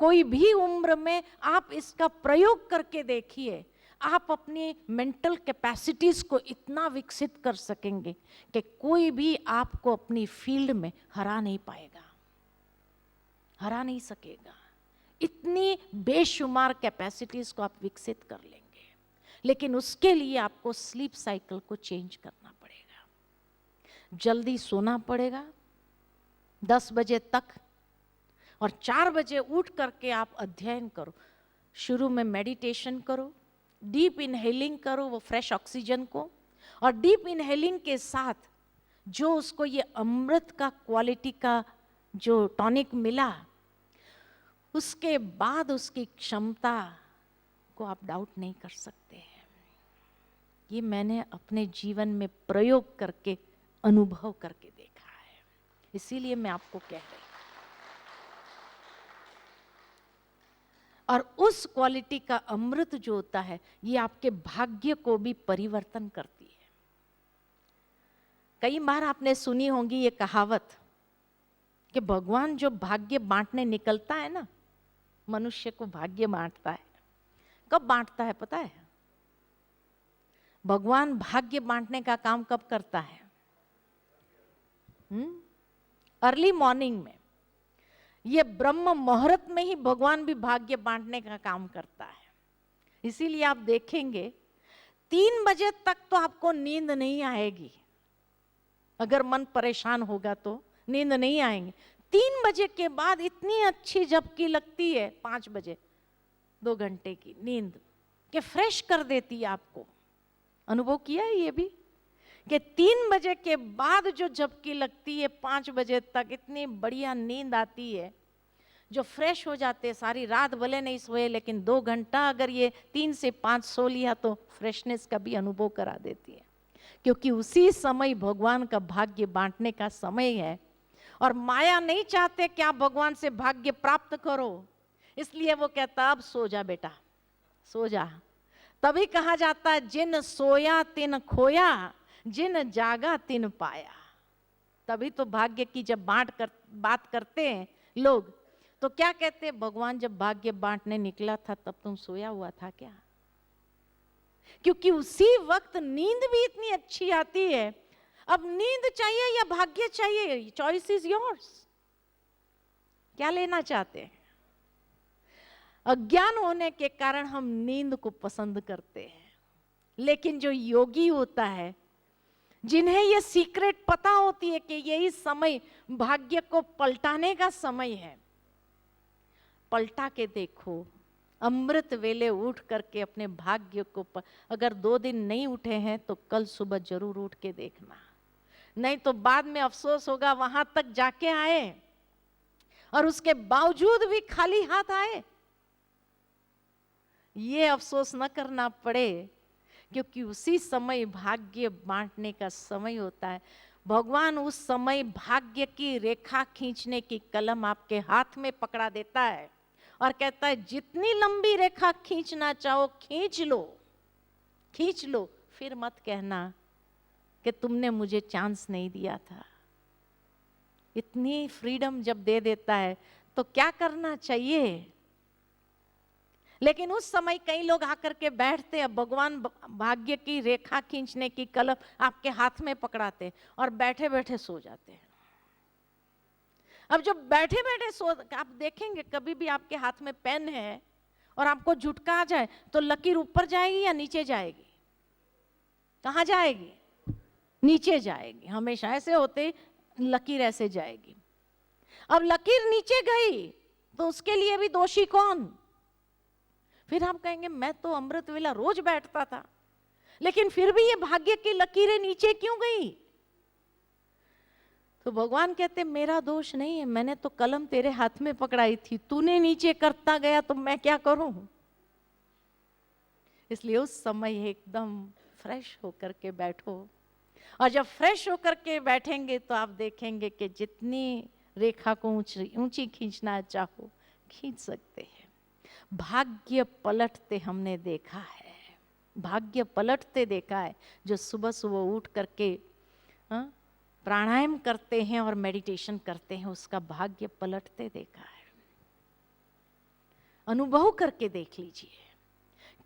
कोई भी उम्र में आप इसका प्रयोग करके देखिए, आप अपनी मेंटल कैपेसिटीज को इतना विकसित कर सकेंगे कि कोई भी आपको अपनी फील्ड में हरा नहीं पाएगा, हरा नहीं सकेगा। इतनी बेशुमार कैपेसिटीज को आप विकसित कर लेंगे, लेकिन उसके लिए आपको स्लीप साइकिल को चेंज करना पड़ेगा। जल्दी सोना पड़ेगा 10 बजे तक, और 4 बजे उठ करके आप अध्ययन करो। शुरू में मेडिटेशन करो, डीप इनहेलिंग करो वो फ्रेश ऑक्सीजन को, और डीप इनहेलिंग के साथ जो उसको ये अमृत का क्वालिटी का जो टॉनिक मिला, उसके बाद उसकी क्षमता को आप डाउट नहीं कर सकते हैं। ये मैंने अपने जीवन में प्रयोग करके अनुभव करके देखा है, इसीलिए मैं आपको कह रही हूं। और उस क्वालिटी का अमृत जो होता है, ये आपके भाग्य को भी परिवर्तन करती है। कई बार आपने सुनी होंगी ये कहावत कि भगवान जो भाग्य बांटने निकलता है ना, मनुष्य को भाग्य बांटता है। कब बांटता है पता है? भगवान भाग्य बांटने का काम कब करता है? अर्ली मॉर्निंग में। ये ब्रह्म मुहूर्त में ही भगवान भी भाग्य बांटने का काम करता है। इसीलिए आप देखेंगे 3 बजे तक तो आपको नींद नहीं आएगी। अगर मन परेशान होगा तो नींद नहीं आएंगे। 3 बजे के बाद इतनी अच्छी झपकी लगती है, 5 बजे 2 घंटे की नींद के फ्रेश कर देती है आपको। अनुभव किया है ये भी कि 3 बजे के बाद जो झपकी लगती है 5 बजे तक इतनी बढ़िया नींद आती है, जो फ्रेश हो जाते हैं। सारी रात भले नहीं सोए, लेकिन 2 घंटा अगर ये 3 से 5 सो लिया तो फ्रेशनेस का भी अनुभव करा देती है, क्योंकि उसी समय भगवान का भाग्य बांटने का समय है। और माया नहीं चाहते कि आप भगवान से भाग्य प्राप्त करो, इसलिए वो कहता अब सो जा बेटा, सो जा। तभी कहा जाता है जिन सोया तिन खोया, जिन जागा तिन पाया। तभी तो भाग्य की जब बात करते हैं लोग तो क्या कहते हैं? भगवान जब भाग्य बांटने निकला था तब तुम सोया हुआ था क्या? क्योंकि उसी वक्त नींद भी इतनी अच्छी आती है। अब नींद चाहिए या भाग्य चाहिए? Choice is yours. क्या लेना चाहते हैं? अज्ञान होने के कारण हम नींद को पसंद करते हैं, लेकिन जो योगी होता है, जिन्हें यह सीक्रेट पता होती है कि यही समय भाग्य को पलटाने का समय है, पलटा के देखो। अमृत वेले उठ करके अपने भाग्य को अगर 2 दिन नहीं उठे हैं तो कल सुबह जरूर उठ के देखना, नहीं तो बाद में अफसोस होगा। वहां तक जाके आए और उसके बावजूद भी खाली हाथ आए, ये अफसोस न करना पड़े, क्योंकि उसी समय भाग्य बांटने का समय होता है। भगवान उस समय भाग्य की रेखा खींचने की कलम आपके हाथ में पकड़ा देता है और कहता है जितनी लंबी रेखा खींचना चाहो खींच लो, खींच लो, फिर मत कहना कि तुमने मुझे चांस नहीं दिया था। इतनी फ्रीडम जब दे देता है तो क्या करना चाहिए? लेकिन उस समय कई लोग आकर के बैठते हैं, भगवान भाग्य की रेखा खींचने की कलम आपके हाथ में पकड़ाते और बैठे बैठे सो जाते हैं। अब जब बैठे बैठे सो, आप देखेंगे कभी भी आपके हाथ में पेन है और आपको झुटका आ जाए तो लकीर ऊपर जाएगी या नीचे जाएगी? कहाँ जाएगी? नीचे जाएगी। हमेशा ऐसे होते लकीर ऐसे जाएगी। अब लकीर नीचे गई तो उसके लिए भी दोषी कौन? फिर आप कहेंगे मैं तो अमृत वेला रोज बैठता था, लेकिन फिर भी ये भाग्य की लकीरें नीचे क्यों गई? तो भगवान कहते मेरा दोष नहीं है, मैंने तो कलम तेरे हाथ में पकड़ाई थी, तूने नीचे करता गया तो मैं क्या करूं? इसलिए उस समय एकदम फ्रेश होकर के बैठो, और जब फ्रेश होकर के बैठेंगे तो आप देखेंगे कि जितनी रेखा को ऊंची खींचना चाहो खींच सकते हैं। भाग्य पलटते हमने देखा है, भाग्य पलटते देखा है। जो सुबह सुबह उठ करके प्राणायाम करते हैं और मेडिटेशन करते हैं, उसका भाग्य पलटते देखा है। अनुभव करके देख लीजिए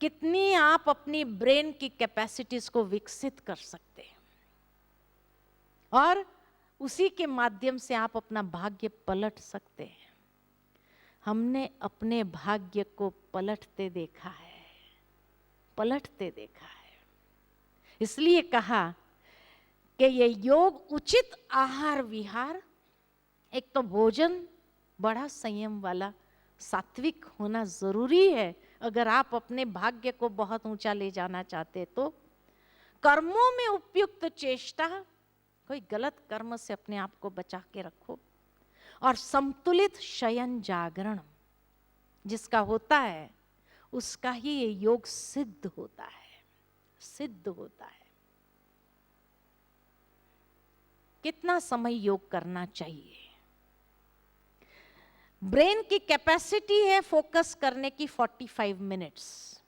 कितनी आप अपनी ब्रेन की कैपेसिटीज को विकसित कर सकते हैं, और उसी के माध्यम से आप अपना भाग्य पलट सकते हैं। हमने अपने भाग्य को पलटते देखा है, पलटते देखा है। इसलिए कहा कि ये योग उचित आहार विहार, एक तो भोजन बड़ा संयम वाला सात्विक होना जरूरी है अगर आप अपने भाग्य को बहुत ऊंचा ले जाना चाहते। तो कर्मों में उपयुक्त चेष्टा, कोई गलत कर्म से अपने आप को बचा के रखो, और संतुलित शयन जागरण जिसका होता है उसका ही ये योग सिद्ध होता है, सिद्ध होता है। कितना समय योग करना चाहिए? ब्रेन की कैपेसिटी है फोकस करने की 45 मिनट्स,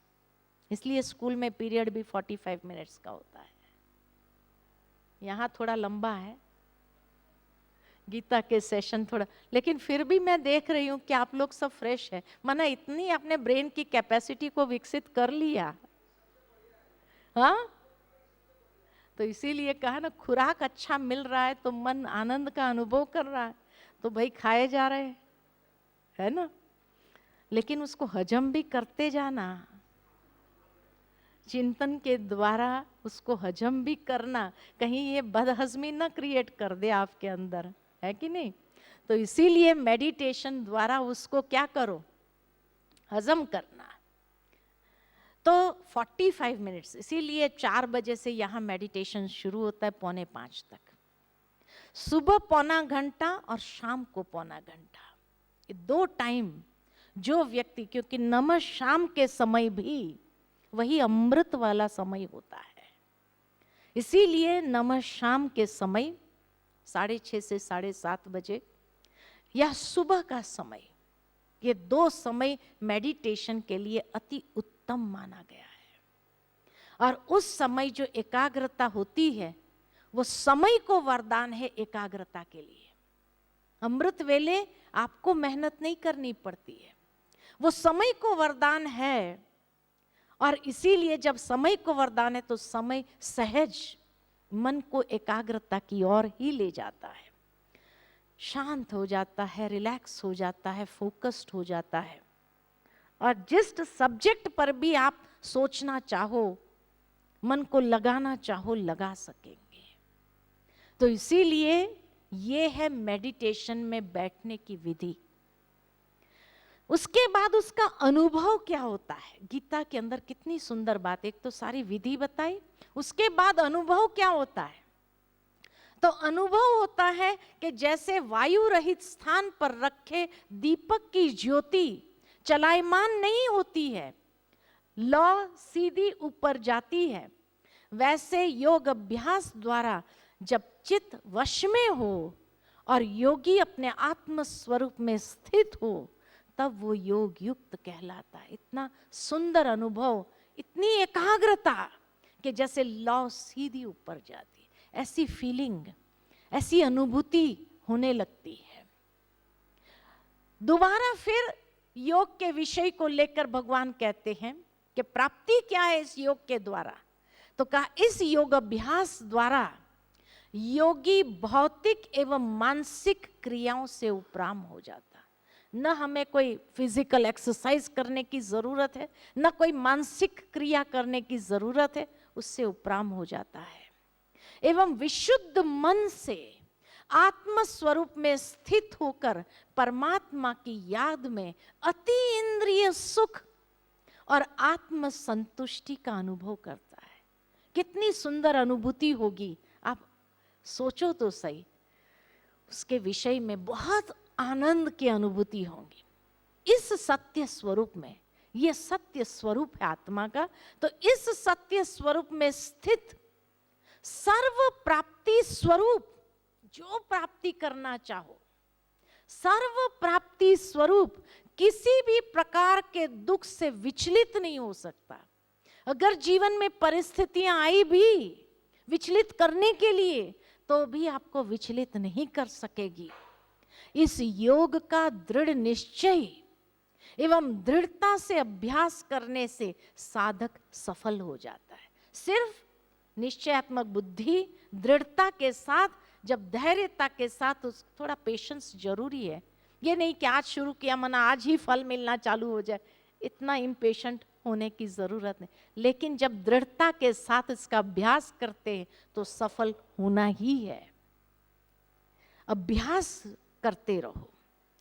इसलिए स्कूल में पीरियड भी 45 मिनट्स का होता है। यहां थोड़ा लंबा है, गीता के सेशन थोड़ा, लेकिन फिर भी मैं देख रही हूं कि आप लोग सब फ्रेश है। माना इतनी आपने ब्रेन की कैपेसिटी को विकसित कर लिया। हाँ, तो इसीलिए कहा ना, खुराक अच्छा मिल रहा है तो मन आनंद का अनुभव कर रहा है, तो भाई खाए जा रहे हैं, है ना। लेकिन उसको हजम भी करते जाना, चिंतन के द्वारा उसको हजम भी करना, कहीं ये बदहजमी ना क्रिएट कर दे आपके अंदर, है कि नहीं। तो इसीलिए मेडिटेशन द्वारा उसको क्या करो, हजम करना। तो 45 मिनट्स, इसीलिए 4 बजे से यहाँ मेडिटेशन शुरू होता है 4:45 तक, सुबह पौना घंटा और शाम को पौना घंटा, ये 2 टाइम जो व्यक्ति, क्योंकि नमः शाम के समय भी वही अमृत वाला समय होता है, इसीलिए नमः शाम के समय 6:30 से 7:30 बजे या सुबह का समय, ये 2 समय मेडिटेशन के लिए अति उत्तम माना गया है। और उस समय जो एकाग्रता होती है, वो समय को वरदान है एकाग्रता के लिए। अमृत वेले आपको मेहनत नहीं करनी पड़ती है, वो समय को वरदान है। और इसीलिए जब समय को वरदान है तो समय सहज मन को एकाग्रता की ओर ही ले जाता है, शांत हो जाता है, रिलैक्स हो जाता है, फोकस्ड हो जाता है। और जिस सब्जेक्ट पर भी आप सोचना चाहो, मन को लगाना चाहो, लगा सकेंगे। तो इसीलिए ये है मेडिटेशन में बैठने की विधि। उसके बाद उसका अनुभव क्या होता है, गीता के अंदर कितनी सुंदर बात, एक तो सारी विधि बताई, उसके बाद अनुभव क्या होता है। तो अनुभव होता है कि जैसे वायु रहित स्थान पर रखे दीपक की ज्योति चलायमान नहीं होती है, लौ सीधी ऊपर जाती है, वैसे योग अभ्यास द्वारा जब चित्त वश में हो और योगी अपने आत्म स्वरूप में स्थित हो, तब वो योग युक्त कहलाता है। इतना सुंदर अनुभव, इतनी एकाग्रता कि जैसे लौ सीधी ऊपर जाती, ऐसी फीलिंग, ऐसी अनुभूति होने लगती है। दोबारा फिर योग के विषय को लेकर भगवान कहते हैं कि प्राप्ति क्या है इस योग के द्वारा। तो कहा, इस योग अभ्यास द्वारा योगी भौतिक एवं मानसिक क्रियाओं से उपराम हो जाता। न हमें कोई फिजिकल एक्सरसाइज करने की जरूरत है, न कोई मानसिक क्रिया करने की जरूरत है, उससे उपराम हो जाता है। एवं विशुद्ध मन से आत्म स्वरूप में स्थित होकर परमात्मा की याद में अति इंद्रिय सुख और आत्म संतुष्टि का अनुभव करता है। कितनी सुंदर अनुभूति होगी, आप सोचो तो सही। उसके विषय में बहुत आनंद की अनुभूति होगी। इस सत्य स्वरूप में, ये सत्य स्वरूप है आत्मा का, तो इस सत्य स्वरूप में स्थित सर्व प्राप्ति स्वरूप, जो प्राप्ति करना चाहो, सर्व प्राप्ति स्वरूप किसी भी प्रकार के दुख से विचलित नहीं हो सकता। अगर जीवन में परिस्थितियां आई भी विचलित करने के लिए, तो भी आपको विचलित नहीं कर सकेगी। इस योग का दृढ़ निश्चय एवं दृढ़ता से अभ्यास करने से साधक सफल हो जाता है। सिर्फ निश्चयात्मक बुद्धि, दृढ़ता के साथ, जब धैर्यता के साथ, उस थोड़ा पेशेंस जरूरी है। ये नहीं कि आज शुरू किया मना आज ही फल मिलना चालू हो जाए, इतना इम्पेशेंट होने की जरूरत नहीं। लेकिन जब दृढ़ता के साथ इसका अभ्यास करते हैं तो सफल होना ही है। अभ्यास करते रहो,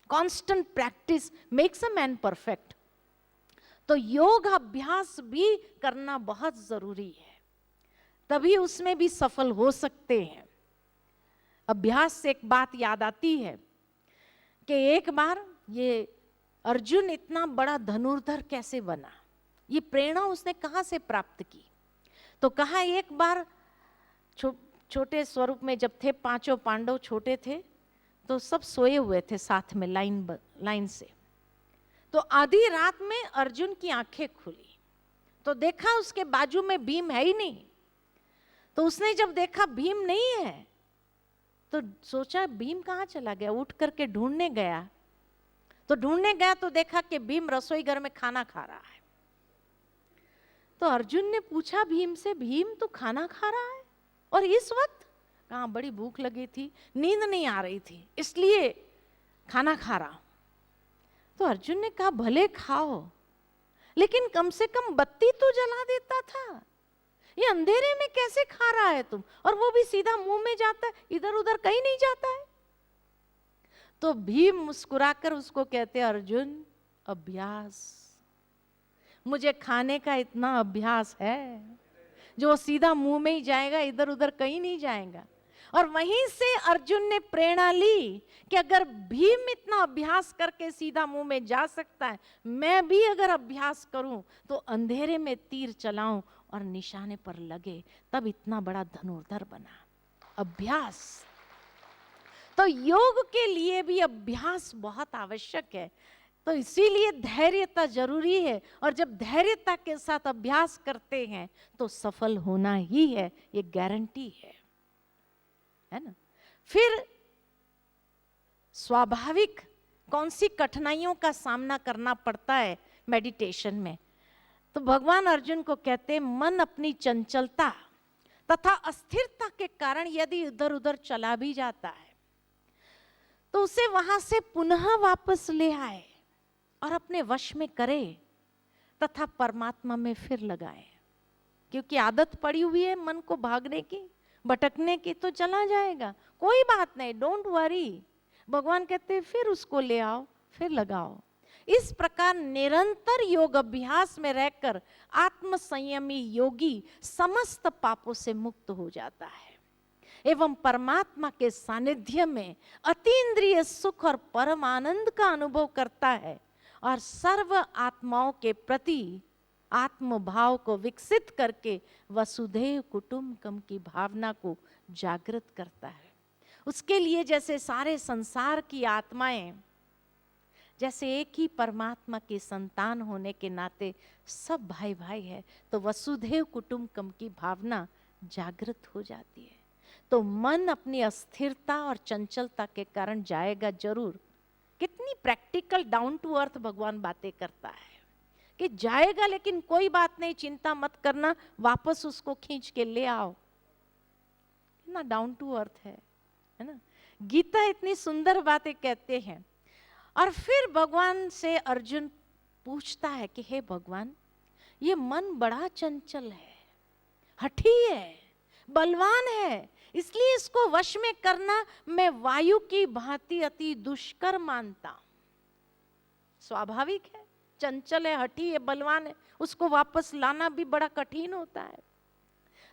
constant practice makes a man perfect. तो योग अभ्यास भी करना बहुत जरूरी है, तभी उसमें भी सफल हो सकते हैं। अभ्यास से एक बात याद आती है कि एक बार ये अर्जुन इतना बड़ा धनुर्धर कैसे बना, ये प्रेरणा उसने कहाँ से प्राप्त की। तो कहा, एक बार छोटे स्वरूप में जब थे, 5 पांडव छोटे थे, तो सब सोए हुए थे साथ में लाइन से। तो आधी रात में अर्जुन की आंखें खुली, तो देखा उसके बाजू में भीम है ही नहीं। तो उसने जब देखा भीम नहीं है, तो सोचा भीम कहाँ चला गया, उठ करके ढूंढने गया। तो ढूंढने गया तो देखा कि भीम रसोई घर में खाना खा रहा है। तो अर्जुन ने पूछा भीम से, भीम तू खाना खा रहा है? और इस वक्त कहाँ, बड़ी भूख लगी थी, नींद नहीं आ रही थी, इसलिए खाना खा रहा। तो अर्जुन ने कहा भले खाओ, लेकिन कम से कम बत्ती तो जला देता था। ये अंधेरे में कैसे खा रहा है तुम, और वो भी सीधा मुंह में जाता है, इधर उधर कहीं नहीं जाता है। तो भीम मुस्कुराकर उसको कहते, अर्जुन अभ्यास, मुझे खाने का इतना अभ्यास है जो सीधा मुंह में ही जाएगा, इधर उधर कहीं नहीं जाएगा। और वहीं से अर्जुन ने प्रेरणा ली कि अगर भीम इतना अभ्यास करके सीधा मुंह में जा सकता है, मैं भी अगर अभ्यास करूं तो अंधेरे में तीर चलाऊं और निशाने पर लगे, तब इतना बड़ा धनुर्धर बना। अभ्यास, तो योग के लिए भी अभ्यास बहुत आवश्यक है। तो इसीलिए धैर्यता जरूरी है, और जब धैर्यता के साथ अभ्यास करते हैं तो सफल होना ही है, ये गारंटी है ना। फिर स्वाभाविक कौन सी कठिनाइयों का सामना करना पड़ता है मेडिटेशन में, तो भगवान अर्जुन को कहते, मन अपनी चंचलता तथा अस्थिरता के कारण यदि इधर उधर चला भी जाता है तो उसे वहां से पुनः वापस ले आए और अपने वश में करे तथा परमात्मा में फिर लगाए। क्योंकि आदत पड़ी हुई है मन को भागने की, भटकने की, तो चला जाएगा, कोई बात नहीं, डोंट वरी। भगवान कहते हैं फिर उसको ले आओ, फिर लगाओ। इस प्रकार निरंतर योग अभ्यास में रहकर आत्म संयमी योगी समस्त पापों से मुक्त हो जाता है एवं परमात्मा के सानिध्य में अतीन्द्रिय सुख और परम आनंद का अनुभव करता है, और सर्व आत्माओं के प्रति आत्म भाव को विकसित करके वसुधैव कुटुंबकम की भावना को जागृत करता है। उसके लिए जैसे सारे संसार की आत्माएं जैसे एक ही परमात्मा की संतान होने के नाते सब भाई भाई है, तो वसुधैव कुटुंबकम की भावना जागृत हो जाती है। तो मन अपनी अस्थिरता और चंचलता के कारण जाएगा जरूर। कितनी प्रैक्टिकल डाउन टू अर्थ भगवान बातें करता है कि जाएगा, लेकिन कोई बात नहीं, चिंता मत करना, वापस उसको खींच के ले आओ। कितना डाउन टू अर्थ है ना। गीता इतनी सुंदर बातें कहते हैं। और फिर भगवान से अर्जुन पूछता है कि हे भगवान, ये मन बड़ा चंचल है, हठी है, बलवान है, इसलिए इसको वश में करना मैं वायु की भांति अति दुष्कर मानता हूं। स्वाभाविक है, चंचल है, हठी है, बलवान है, उसको वापस लाना भी बड़ा कठिन होता है।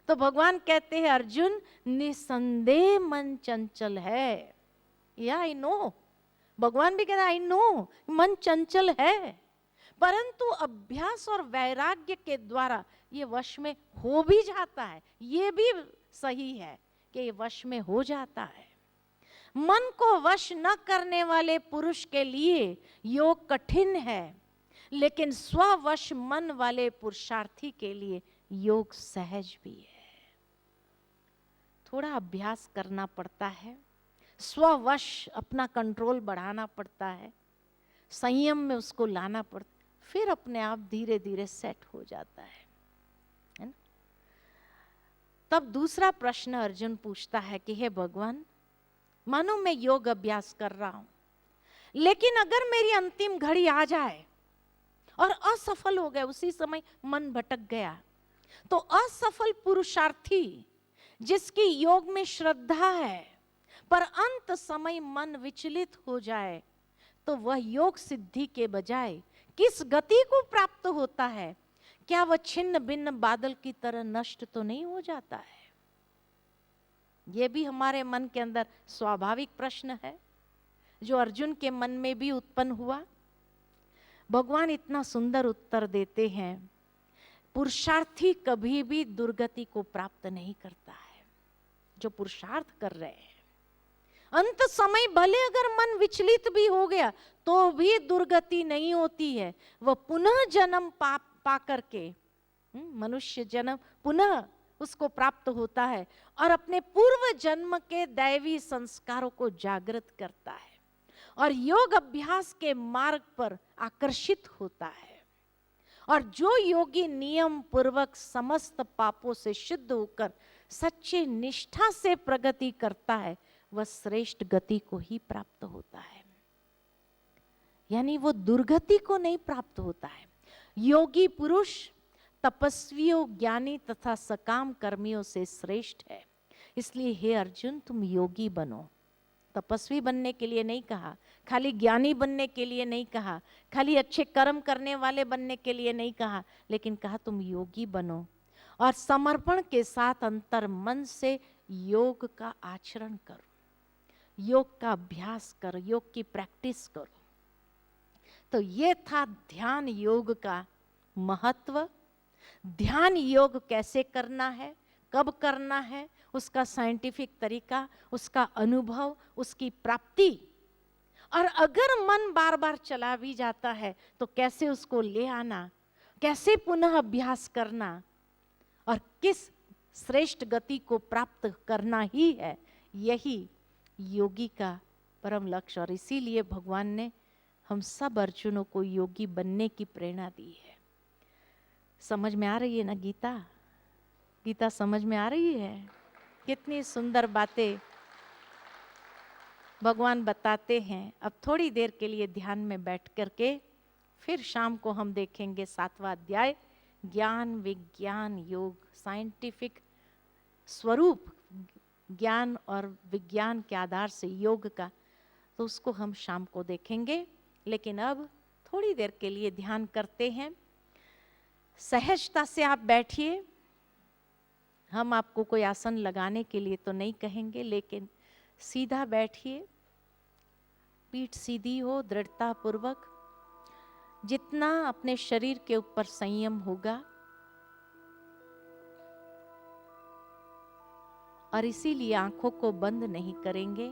तो भगवान कहते हैं अर्जुन, निसंदेह मन चंचल है। या आई नो, भगवान भी कहते हैं आई नो मन चंचल है, परंतु अभ्यास और वैराग्य के द्वारा ये वश में हो भी जाता है। ये भी सही है कि ये वश में हो जाता है। मन को वश न करने वाले पुरुष के लिए योग कठिन है, लेकिन स्ववश मन वाले पुरुषार्थी के लिए योग सहज भी है। थोड़ा अभ्यास करना पड़ता है, स्ववश अपना कंट्रोल बढ़ाना पड़ता है, संयम में उसको लाना पड़ता, फिर अपने आप धीरे धीरे सेट हो जाता है ना। तब दूसरा प्रश्न अर्जुन पूछता है कि हे भगवान, मानो मैं योग अभ्यास कर रहा हूं, लेकिन अगर मेरी अंतिम घड़ी आ जाए और असफल हो गए, उसी समय मन भटक गया, तो असफल पुरुषार्थी जिसकी योग में श्रद्धा है पर अंत समय मन विचलित हो जाए, तो वह योग सिद्धि के बजाय किस गति को प्राप्त होता है? क्या वह छिन्न भिन्न बादल की तरह नष्ट तो नहीं हो जाता है? यह भी हमारे मन के अंदर स्वाभाविक प्रश्न है जो अर्जुन के मन में भी उत्पन्न हुआ। भगवान इतना सुंदर उत्तर देते हैं, पुरुषार्थी कभी भी दुर्गति को प्राप्त नहीं करता है। जो पुरुषार्थ कर रहे हैं, अंत समय भले अगर मन विचलित भी हो गया तो भी दुर्गति नहीं होती है, वह पुनः जन्म पा करके मनुष्य जन्म पुनः उसको प्राप्त होता है और अपने पूर्व जन्म के दैवी संस्कारों को जागृत करता है और योग अभ्यास के मार्ग पर आकर्षित होता है। और जो योगी नियम पूर्वक समस्त पापों से शुद्ध होकर सच्चे निष्ठा से प्रगति करता है वह श्रेष्ठ गति को ही प्राप्त होता है, यानी वो दुर्गति को नहीं प्राप्त होता है। योगी पुरुष तपस्वियों, ज्ञानी तथा सकाम कर्मियों से श्रेष्ठ है। इसलिए हे अर्जुन, तुम योगी बनो। तपस्वी बनने के लिए नहीं कहा, खाली ज्ञानी बनने के लिए नहीं कहा, खाली अच्छे कर्म करने वाले बनने के लिए नहीं कहा, लेकिन कहा तुम योगी बनो और समर्पण के साथ अंतर मन से योग का आचरण करो, योग का अभ्यास करो, योग की प्रैक्टिस करो। तो ये था ध्यान योग का महत्व। ध्यान योग कैसे करना है, कब करना है, उसका साइंटिफिक तरीका, उसका अनुभव, उसकी प्राप्ति, और अगर मन बार बार चला भी जाता है तो कैसे उसको ले आना, कैसे पुनः अभ्यास करना और किस श्रेष्ठ गति को प्राप्त करना ही है, यही योगी का परम लक्ष्य। और इसीलिए भगवान ने हम सब अर्जुनों को योगी बनने की प्रेरणा दी है। समझ में आ रही है ना गीता? गीता समझ में आ रही है? कितनी सुंदर बातें भगवान बताते हैं। अब थोड़ी देर के लिए ध्यान में बैठ करके फिर शाम को हम देखेंगे 7वां अध्याय, ज्ञान विज्ञान योग, साइंटिफिक स्वरूप ज्ञान और विज्ञान के आधार से योग का, तो उसको हम शाम को देखेंगे। लेकिन अब थोड़ी देर के लिए ध्यान करते हैं। सहजता से आप बैठिए। हम आपको कोई आसन लगाने के लिए तो नहीं कहेंगे, लेकिन सीधा बैठिए, पीठ सीधी हो, दृढ़ता पूर्वक, जितना अपने शरीर के ऊपर संयम होगा। और इसीलिए आंखों को बंद नहीं करेंगे,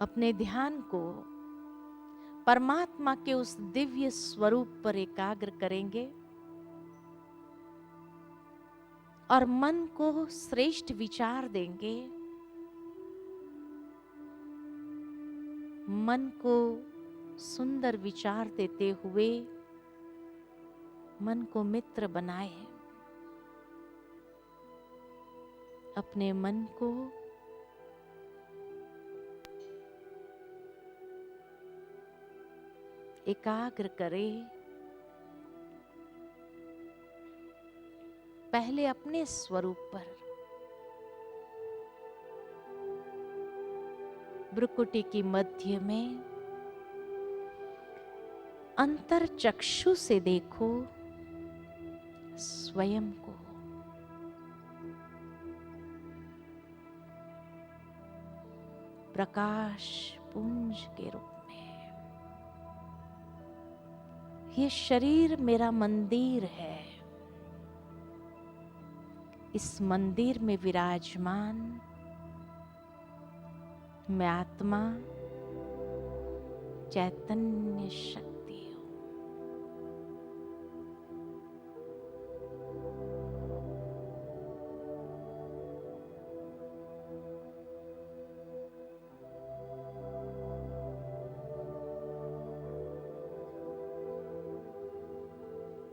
अपने ध्यान को परमात्मा के उस दिव्य स्वरूप पर एकाग्र करेंगे और मन को श्रेष्ठ विचार देंगे। मन को सुंदर विचार देते हुए मन को मित्र बनाए। अपने मन को एकाग्र करें। पहले अपने स्वरूप पर, भ्रुकुटी की मध्य में अंतर चक्षु से देखो स्वयं को। प्रकाश पुंज के रूप में। ये शरीर मेरा मंदिर है। इस मंदिर में विराजमान मैं आत्मा चैतन्य शक्ति हूं।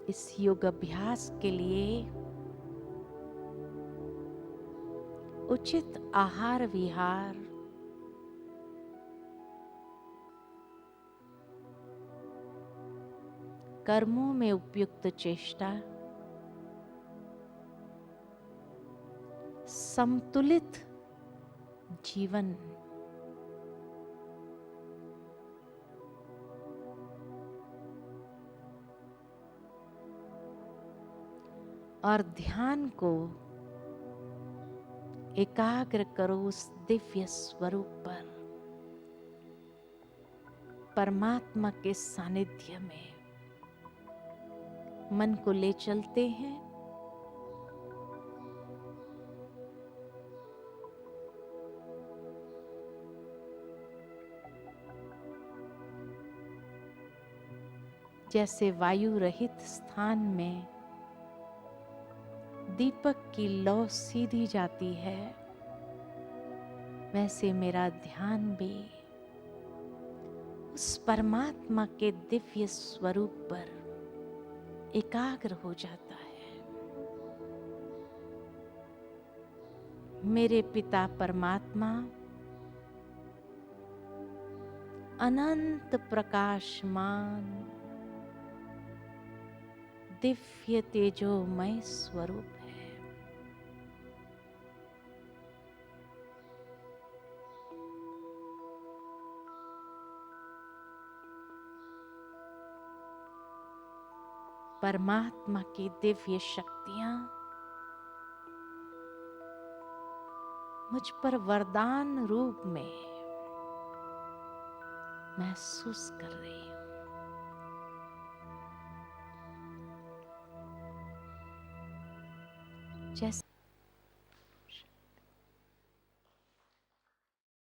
इस योग अभ्यास के लिए उचित आहार विहार, कर्मों में उपयुक्त चेष्टा, संतुलित जीवन, और ध्यान को एकाग्र करो उस दिव्य स्वरूप पर, परमात्मा के सानिध्य में मन को ले चलते हैं। जैसे वायु रहित स्थान में दीपक की लौ सीधी जाती है, वैसे मेरा ध्यान भी उस परमात्मा के दिव्य स्वरूप पर एकाग्र हो जाता है। मेरे पिता परमात्मा अनंत प्रकाशमान दिव्य तेजोमय स्वरूप है। परमात्मा की दिव्य शक्तियां मुझ पर वरदान रूप में महसूस कर रही हूं। जैसे